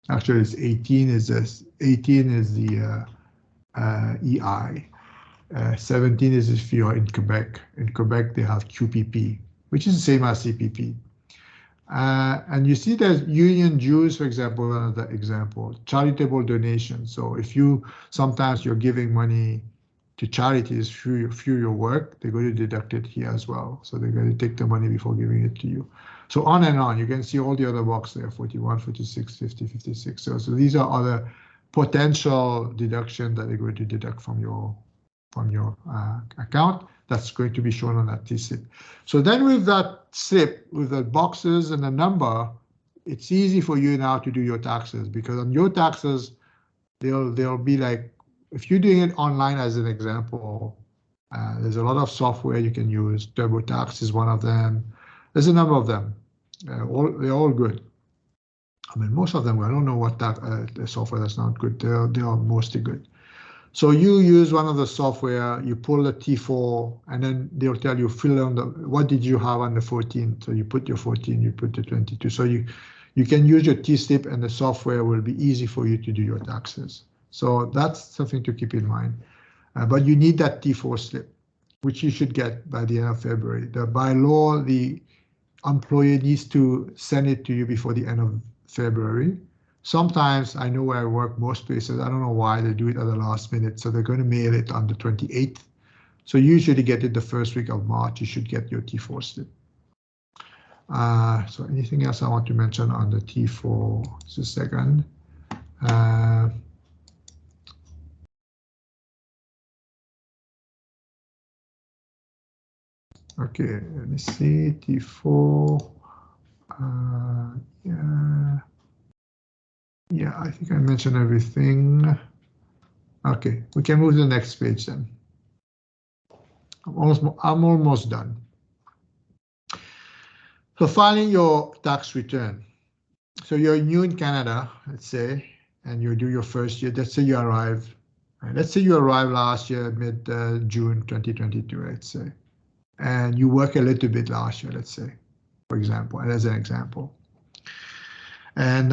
A: Actually, it's 18 is this. 18 is the EI. 17 is if you're in Quebec. In Quebec, they have QPP, which is the same as CPP. And you see there's union dues, for example, another example, charitable donations. So if sometimes you're giving money to charities through your work, they're going to deduct it here as well. So they're going to take the money before giving it to you. So on and on, you can see all the other boxes there, 41, 46, 50, 56. So these are other potential deductions that they're going to deduct from your account. That's going to be shown on that T-slip. So then with that slip, with the boxes and the number, it's easy for you now to do your taxes, because on your taxes, they'll be like, if you're doing it online as an example, there's a lot of software you can use. TurboTax is one of them. There's a number of them. They're all good. I mean, most of them, I don't know what the software that's not good. They are mostly good. So you use one of the software, you pull the T4, and then they'll tell you, fill in what did you have on the 14. So you put your 14, you put the 22. So you can use your T-slip, and the software will be easy for you to do your taxes. So that's something to keep in mind. But you need that T4 slip, which you should get by the end of February. By law, the employer needs to send it to you before the end of February. Sometimes, I know where I work, most places, I don't know why they do it at the last minute. So they're going to mail it on the 28th. So you usually get it the first week of March. You should get your T4 slip. So anything else I want to mention on the T4? Just a second. Okay, let me see, T4. Yeah, I think I mentioned everything. Okay, we can move to the next page then. I'm almost done. So filing your tax return. So you're new in Canada, let's say, and you do your first year. Let's say you arrived. Right? Let's say you arrived last year, mid-June 2022, let's say, and you work a little bit last year, let's say, for example, and as an example. And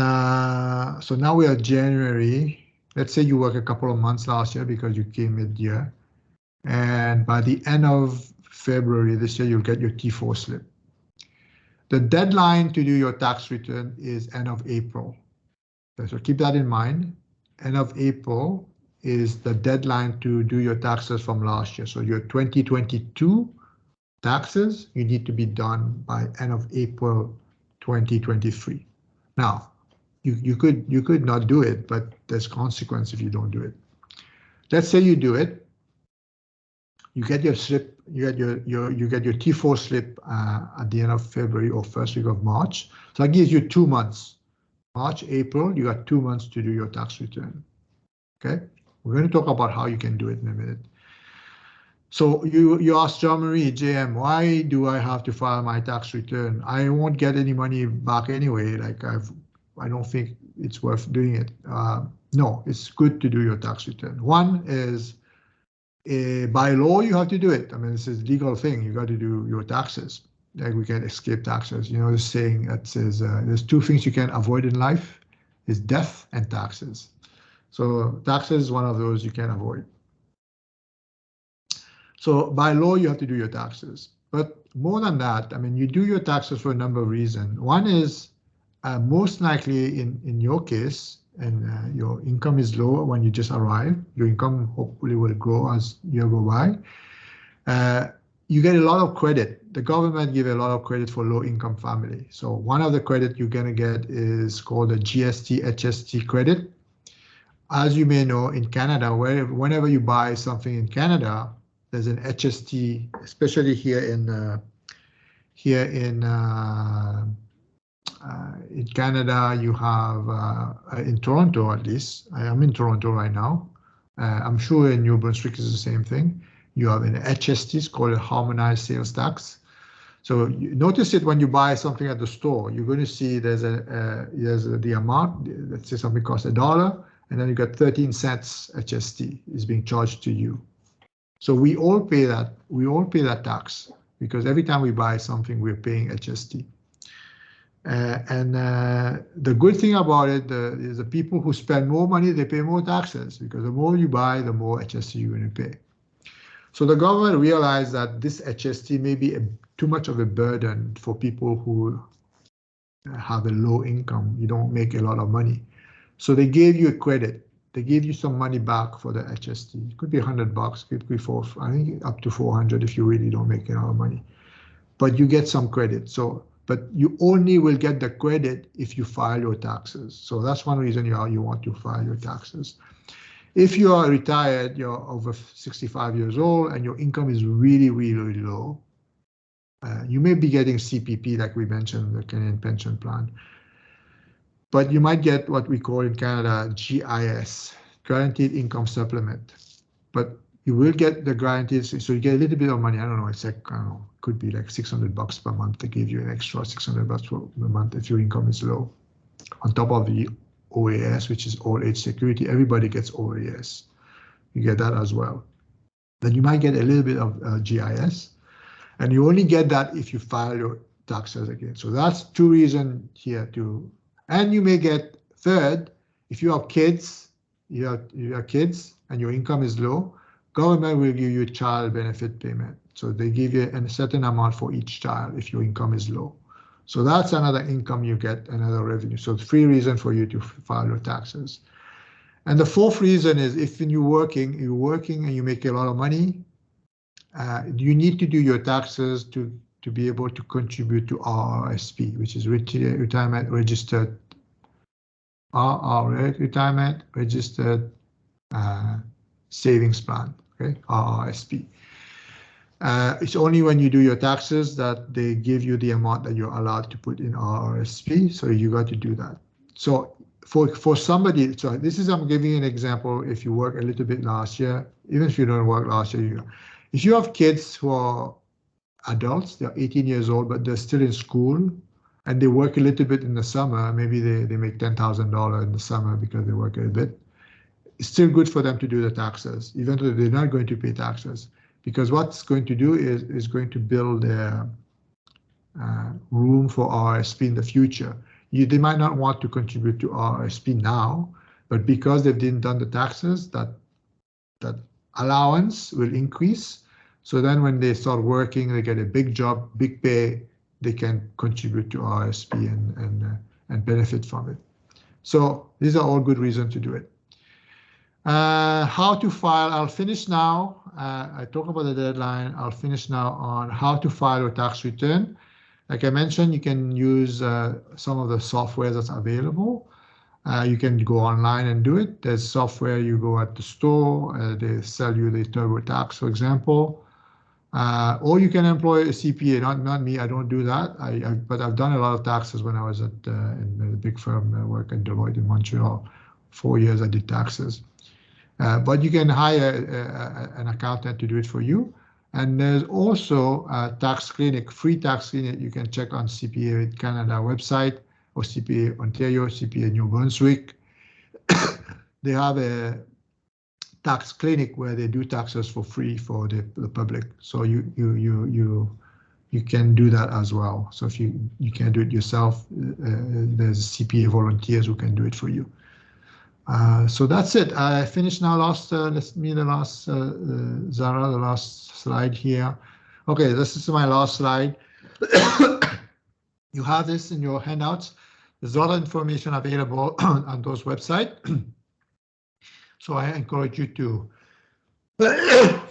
A: so now we are January. Let's say you work a couple of months last year because you came mid-year. And by the end of February this year, you'll get your T4 slip. The deadline to do your tax return is end of April. So keep that in mind. End of April is the deadline to do your taxes from last year. So your 2022 taxes, you need to be done by end of April 2023. Now, you could not do it, but there's consequence if you don't do it. Let's say you do it. You get your slip, you get your T4 slip at the end of February or first week of March. So that gives you 2 months. March, April, you got 2 months to do your tax return. Okay, we're going to talk about how you can do it in a minute. So you asked Jean-Marie, JM, why do I have to file my tax return? I won't get any money back anyway. Like I don't think it's worth doing it. No, it's good to do your tax return. One is by law, you have to do it. I mean, this is a legal thing. You got to do your taxes. Like we can escape taxes. You know, the saying that says there's 2 things you can avoid in life is death and taxes. So taxes is one of those you can avoid. So by law, you have to do your taxes. But more than that, I mean, you do your taxes for a number of reasons. One is most likely in your case, and your income is low when you just arrive. Your income hopefully will grow as year go by. You get a lot of credit. The government give a lot of credit for low income family. So one of the credit you're gonna get is called a GST HST credit. As you may know, in Canada, whenever you buy something in Canada, there's an HST, especially here in Canada. You have in Toronto, at least. I am in Toronto right now. I'm sure in New Brunswick is the same thing. You have an HST, it's called a harmonized sales tax. So you notice it when you buy something at the store. You're going to see there's the amount. Let's say something costs $1, and then you got 13 cents HST is being charged to you. So we all pay that. We all pay that tax because every time we buy something, we're paying HST. The good thing about it is the people who spend more money, they pay more taxes because the more you buy, the more HST you're going to pay. So the government realized that this HST may be too much of a burden for people who have a low income. You don't make a lot of money. So they gave you a credit. They gave you some money back for the HST. It could be $100, could be I think up to 400 if you really don't make a lot of money. But you get some credit. But you only will get the credit if you file your taxes. So that's one reason you want to file your taxes. If you are retired, you're over 65 years old, and your income is really, really, really low, you may be getting CPP, like we mentioned, the Canadian Pension Plan. But you might get what we call in Canada GIS, Guaranteed Income Supplement. But you will get the guaranteed, so you get a little bit of money. I don't know, it's like, I don't know, could be like $600 per month. They give you an extra $600 per month if your income is low. On top of the OAS, which is old age security, everybody gets OAS. You get that as well. Then you might get a little bit of GIS, and you only get that if you file your taxes again. So that's 2 reasons here too. And you may get third, if you have kids, you have kids and your income is low, government will give you a child benefit payment. So they give you a certain amount for each child if your income is low. So that's another income you get, another revenue. So 3 reasons for you to file your taxes. And the 4th reason is if you're working and you make a lot of money, you need to do your taxes to be able to contribute to RRSP, which is Retirement Registered RRA, retirement registered savings plan, okay, RRSP. It's only when you do your taxes that they give you the amount that you're allowed to put in RRSP, so you got to do that. So for somebody, so this is, I'm giving you an example. If you work a little bit last year, even if you don't work last year, if you have kids who are adults, they're 18 years old, but they're still in school, and they work a little bit in the summer, maybe they make $10,000 in the summer because they work a bit, it's still good for them to do the taxes, even though they're not going to pay taxes. Because what's going to do is going to build their room for RSP in the future. They might not want to contribute to RSP now, but because they've done the taxes, that allowance will increase. So then when they start working, they get a big job, big pay, they can contribute to RSP and benefit from it. So these are all good reasons to do it. How to file, I'll finish now. I talk about the deadline. I'll finish now on how to file your tax return. Like I mentioned, you can use some of the software that's available. You can go online and do it. There's software, you go at the store, they sell you the TurboTax, for example. Or you can employ a CPA, not me, I don't do that. But I've done a lot of taxes when I was in a big firm. I worked at Deloitte in Montreal. 4 years I did taxes. But you can hire an accountant to do it for you. And there's also a tax clinic, free tax clinic you can check on CPA Canada website or CPA Ontario, CPA New Brunswick. They have a tax clinic where they do taxes for free for the public. So you can do that as well. So if you can't do it yourself, there's CPA volunteers who can do it for you. So that's it. I finished now. Zara, the last slide here. Okay, this is my last slide. You have this in your handouts. There's a lot of information available on those websites. So I encourage you to,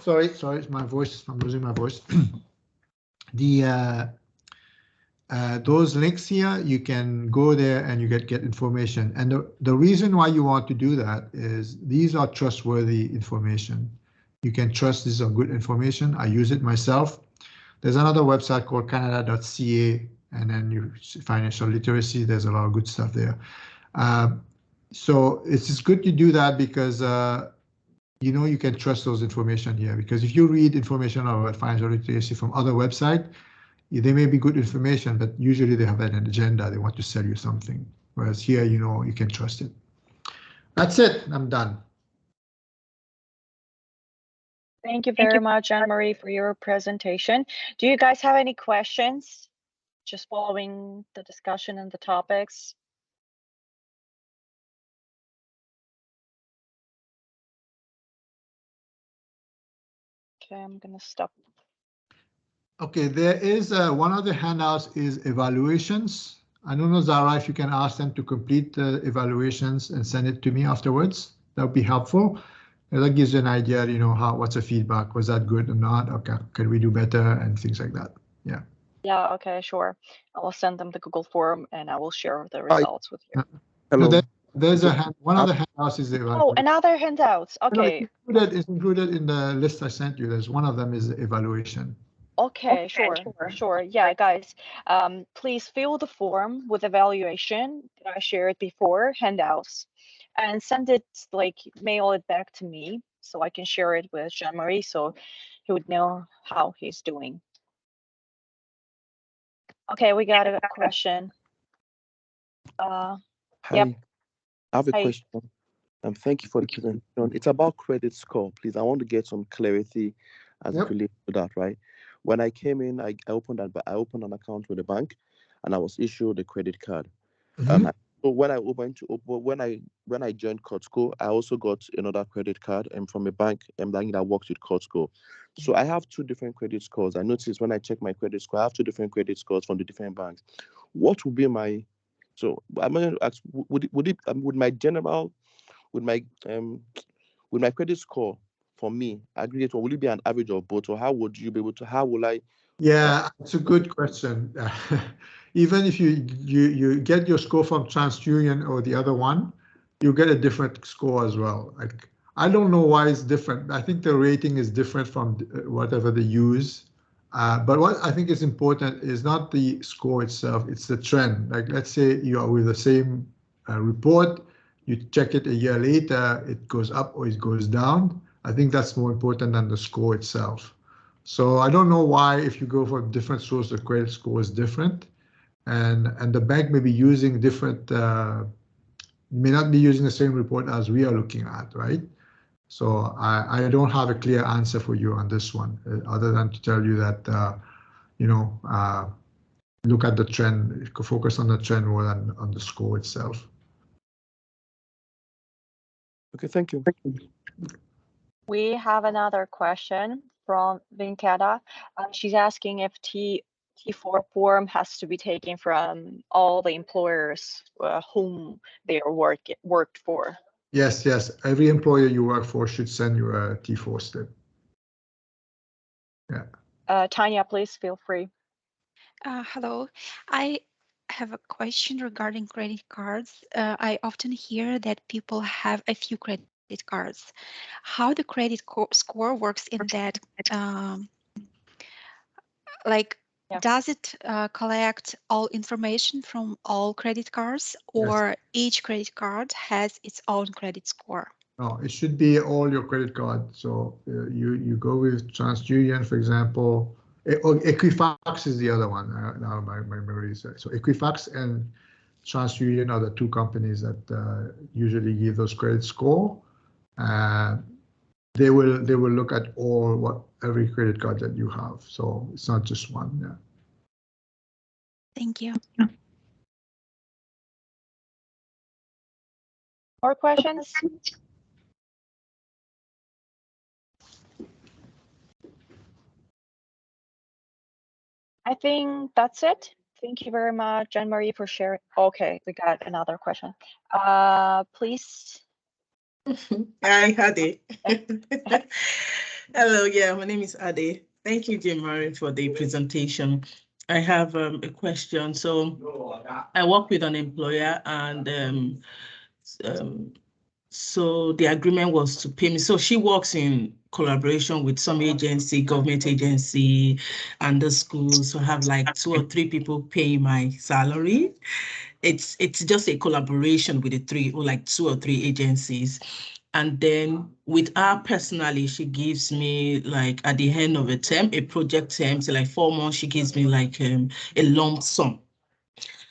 A: sorry, my voice, I'm losing my voice. Those links here, you can go there and you get information. And the reason why you want to do that is these are trustworthy information. You can trust these are good information. I use it myself. There's another website called canada.ca, and then you financial literacy. There's a lot of good stuff there. So it's just good to do that because you know you can trust those information here. Because if you read information about financial literacy from other websites, they may be good information, but usually they have an agenda. They want to sell you something. Whereas here, you know, you can trust it. That's it. I'm done.
B: Thank you very much, Anne-Marie, for your presentation. Do you guys have any questions? Just following the discussion and the topics. Okay, I'm going to stop.
A: Okay, there is one of the handouts is evaluations. I don't know, Zara, if you can ask them to complete the evaluations and send it to me afterwards. That would be helpful. And that gives you an idea, you know, what's the feedback? Was that good or not? Okay, can we do better and things like that? Yeah.
B: Yeah, okay, sure. I will send them the Google form and I will share the results with you.
A: Hello. So there's one of the handouts is the evaluation.
B: Oh, another handouts. Okay.
A: It's included in the list I sent you. There's one of them is the evaluation.
B: Okay, sure. Yeah, guys, please fill the form with evaluation that I shared before, handouts, and send it, like, mail it back to me so I can share it with Jean-Marie so he would know how he's doing. Okay, we got a question.
E: Hi,
B: yep.
E: I have a question. Thank you for the presentation. It's about credit score, please. I want to get some clarity as it relates to that, right? When I came in, I opened an account with a bank, and I was issued a credit card. So when I joined Costco, I also got another credit card from a bank that works with Costco. So I have two different credit scores. I noticed when I check my credit score, I have two different credit scores from the different banks. What would be my I'm going to ask, would my credit score for me aggregate, or will it be an average of both, or how will I
A: Yeah, it's a good question. Even if you get your score from TransUnion or the other one, you get a different score as well. Like, I don't know why it's different. I think the rating is different from whatever they use. But what I think is important is not the score itself, it's the trend. Like, let's say you are with the same report, you check it a year later, it goes up or it goes down. I think that's more important than the score itself. So I don't know why, if you go for a different source, the credit score is different, and the bank may be using different, may not be using the same report as we are looking at, right? So I don't have a clear answer for you on this one, other than to tell you that, you know, look at the trend, focus on the trend more than on the score itself.
E: Okay, thank you.
B: We have another question from Vinkata. She's asking if T4 form has to be taken from all the employers whom they are worked for.
A: Yes, yes. Every employer you work for should send you a T4 slip. Yeah.
B: Tanya, please feel free.
F: Hello. I have a question regarding credit cards. I often hear that people have a few credit cards. How the credit score works in that? Like,
B: Yeah.
F: does it collect all information from all credit cards, or each credit card has its own credit score?
A: No, it should be all your credit card. So you go with TransUnion, for example. Equifax is the other one. Now my memory is so Equifax and TransUnion are the two companies that usually give those credit score. They will look at every credit card that you have. So it's not just one. Yeah.
F: Thank you.
B: More questions? I think that's it. Thank you very much, Jean-Marie, for sharing. Okay, we got another question. Please.
G: Hi, Ade. Hello, yeah, my name is Ade. Thank you, Jean-Marie, for the presentation. I have a question. So I work with an employer, and so the agreement was to pay me. So she works in collaboration with some agency, government agency, and the school. So I have like 2 or 3 people paying my salary. It's just a collaboration with the 3 or like 2 or 3 agencies. And then with her personally, she gives me like at the end of a term, a project term, so like 4 months, she gives me like a lump sum.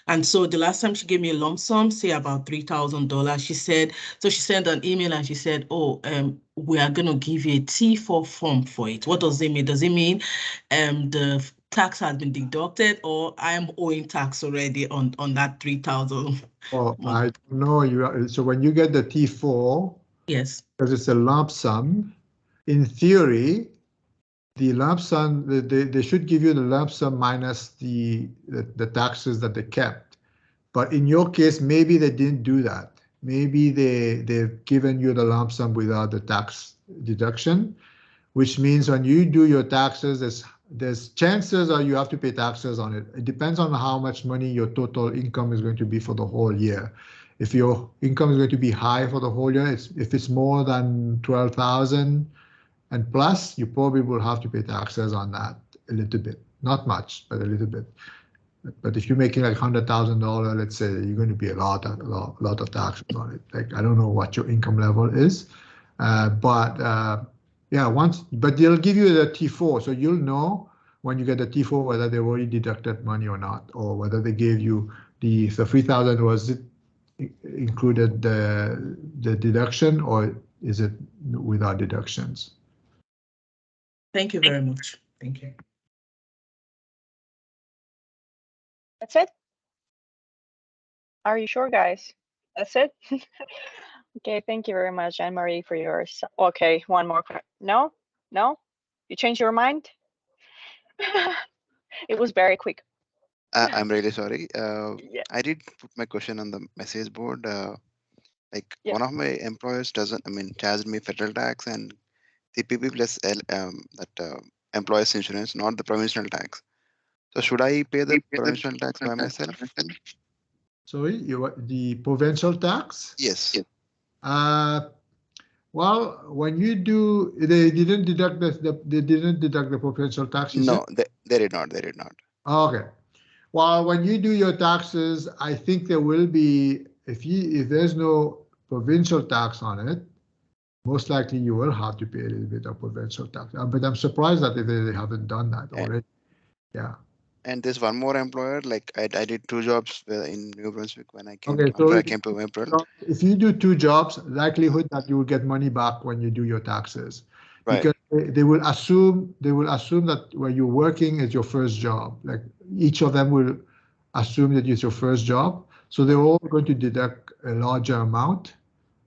G: And so the last time she gave me a lump sum, say about $3,000, she said, so she sent an email and she said, oh, we are going to give you a T4 form for it. What does it mean? Does it mean the tax has been deducted, or I am owing tax already on that 3,000?
A: Oh, I don't know. So when you get the T4,
G: yes,
A: because it's a lump sum, in theory, the lump sum, they should give you the lump sum minus the taxes that they kept. But in your case, maybe they didn't do that. Maybe they've given you the lump sum without the tax deduction, which means when you do your taxes, there's chances are you have to pay taxes on it. It depends on how much money your total income is going to be for the whole year. If your income is going to be high for the whole year, if it's more than 12,000 and plus, you probably will have to pay taxes on that a little bit. Not much, but a little bit. But if you're making like $100,000, let's say, you're going to be a lot of taxes on it. Like, I don't know what your income level is, but they'll give you the T4, so you'll know when you get the T4 whether they've already deducted money or not, or whether they gave you the 3,000 was it included the deduction, or is it without deductions?
G: Thank you very much. Thank you.
B: That's it? Are you sure, guys? That's it? Okay, thank you very much, Anne-Marie, for yours. Okay, one more. No? No? You changed your mind? It was very quick.
C: I'm really sorry.
B: Yeah.
C: I did put my question on the message board. Like
B: Yeah.
C: one of my employers charged me federal tax and CPP plus employees insurance, not the provincial tax. So should I pay the provincial tax by myself?
A: Sorry, the provincial tax?
C: Yes.
A: Well, when you do, they didn't deduct the provincial tax.
C: No, they did not. They did not.
A: Okay. Well, when you do your taxes, I think there will be, if there's no provincial tax on it, most likely you will have to pay a little bit of provincial tax. But I'm surprised that they haven't done that already. Yeah.
C: And there's one more employer, like I did 2 jobs in New Brunswick when I came.
A: Okay, so
C: I came to April.
A: If you do 2 jobs, likelihood that you will get money back when you do your taxes,
C: Right.
A: because they will assume that where you're working is your first job. Like each of them will assume that it's your first job, so they're all going to deduct a larger amount.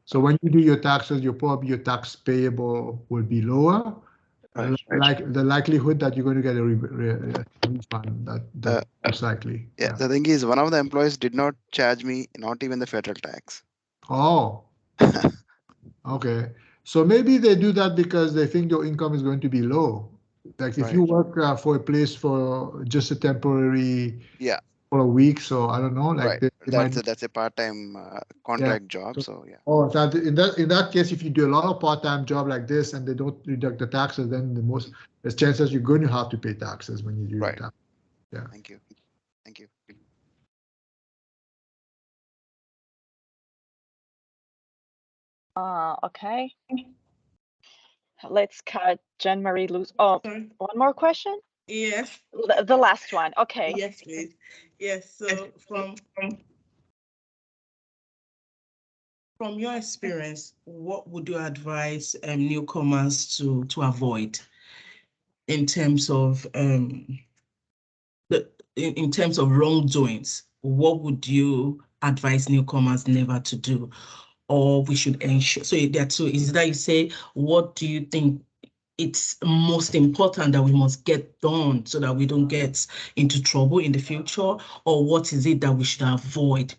A: So when you do your taxes, your tax payable will be lower.
C: Right.
A: Like the likelihood that you're going to get a refund, that most likely.
C: Yeah, the thing is, one of the employees did not charge me, not even the federal tax.
A: Oh, okay. So maybe they do that because they think your income is going to be low. Like if you work for a place for just a temporary, for a week, so I don't know, like
C: that's a part-time contract job. So yeah.
A: Oh, that in that case, if you do a lot of part-time job like this and they don't deduct the taxes, then there's chances you're going to have to pay taxes when you do your tax. Yeah.
C: Thank you. Thank you.
B: Okay. Let's cut Jean-Marie loose. Oh,
G: Sorry.
B: one more question?
G: Yes.
B: The last one. Okay.
G: Yes, please. Yes. So from your experience, what would you advise newcomers to avoid in terms of in terms of wrongdoings? What would you advise newcomers never to do, or we should ensure? So is that you say, what do you think it's most important that we must get done so that we don't get into trouble in the future, or what is it that we should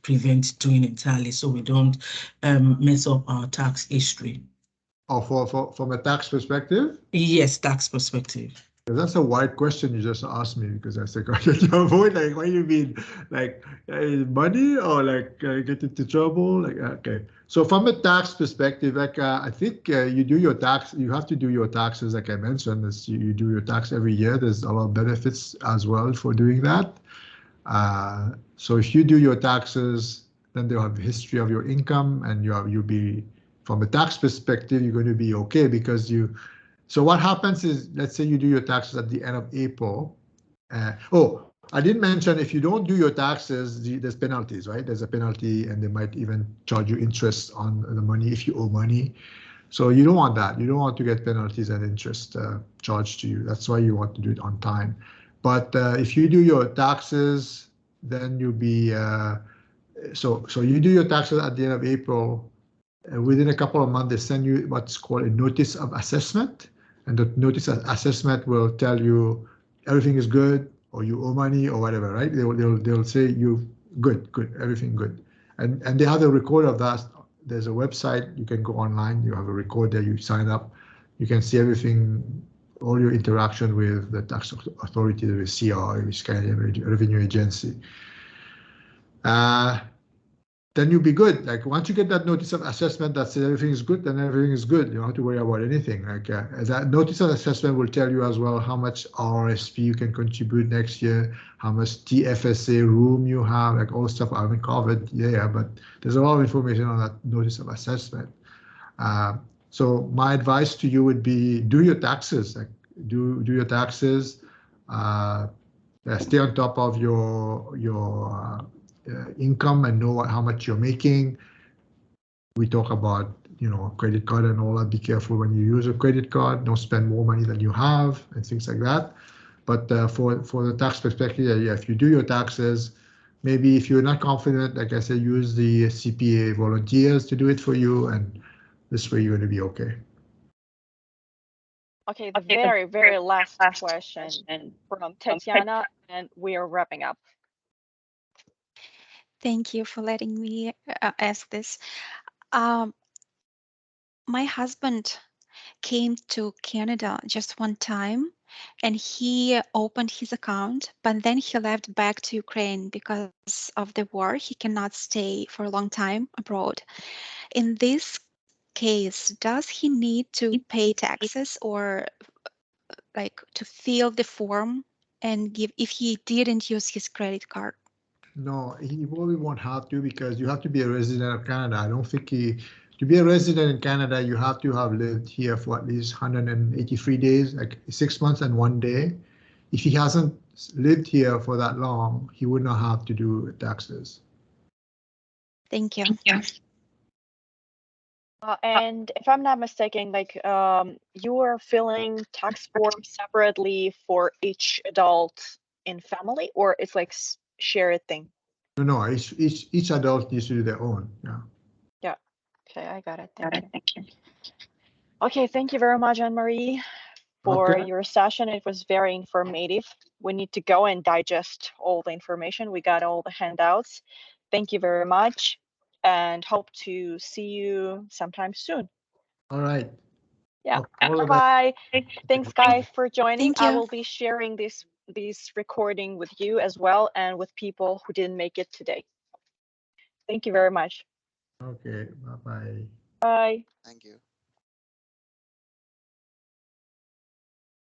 G: prevent doing entirely so we don't mess up our tax history?
A: Oh, from a tax perspective?
G: Yes, tax perspective.
A: That's a wide question you just asked me, because I said, to avoid, like, what do you mean? Like money or like get into trouble? Like, okay. So from a tax perspective, like I think you do your tax, you have to do your taxes, like I mentioned, you do your tax every year. There's a lot of benefits as well for doing that. So if you do your taxes, then they'll have a history of your income, and you'll be, from a tax perspective, you're going to be okay, because so what happens is, let's say you do your taxes at the end of April. I didn't mention, if you don't do your taxes, there's penalties, right? There's a penalty, and they might even charge you interest on the money if you owe money. So you don't want that. You don't want to get penalties and interest charged to you. That's why you want to do it on time. But if you do your taxes, then you'll be, so you do your taxes at the end of April. Within a couple of months, they send you what's called a notice of assessment. And the notice of assessment will tell you everything is good, or you owe money, or whatever, right? They'll say you good, everything good. And they have a record of that. There's a website, you can go online, you have a record there, you sign up, you can see everything, all your interaction with the tax authority, the CR, which Canadian Revenue Agency. Then you'll be good. Like once you get that notice of assessment that says everything is good, then everything is good. You don't have to worry about anything. Like that notice of assessment will tell you as well how much RSP you can contribute next year, how much TFSA room you have, like all stuff I haven't covered. Yeah, but there's a lot of information on that notice of assessment. So my advice to you would be, do your taxes. Like do your taxes. Stay on top of your income and know how much you're making. We talk about, credit card and all that. Be careful when you use a credit card. Don't spend more money than you have and things like that. But for the tax perspective, yeah, if you do your taxes, maybe if you're not confident, like I said, use the CPA volunteers to do it for you, and this way you're going to be okay.
B: Okay, the very, very last question from Tatiana, and we are wrapping up.
F: Thank you for letting me ask this. My husband came to Canada just one time, and he opened his account, but then he left back to Ukraine because of the war. He cannot stay for a long time abroad. In this case, does he need to pay taxes or like to fill the form and give if he didn't use his credit card?
A: No, he probably won't have to because you have to be a resident of Canada. I don't think to be a resident in Canada, you have to have lived here for at least 183 days, like 6 months and 1 day. If he hasn't lived here for that long, he would not have to do taxes.
F: Thank you.
B: And if I'm not mistaken, like you are filling tax forms separately for each adult in family, or it's like shared thing?
A: No, each adult needs to do their own. Yeah.
B: Yeah. Okay, I got it. Thank you. Okay, thank you very much, Anne-Marie, for your session. It was very informative. We need to go and digest all the information. We got all the handouts. Thank you very much, and hope to see you sometime soon.
A: All right.
B: Yeah.
A: Okay,
B: Bye. Thanks, guys, for joining.
F: Thank
B: I
F: you.
B: will be sharing this recording with you as well and with people who didn't make it today. Thank you very much.
A: Okay. Bye-bye.
B: Bye.
C: Thank you.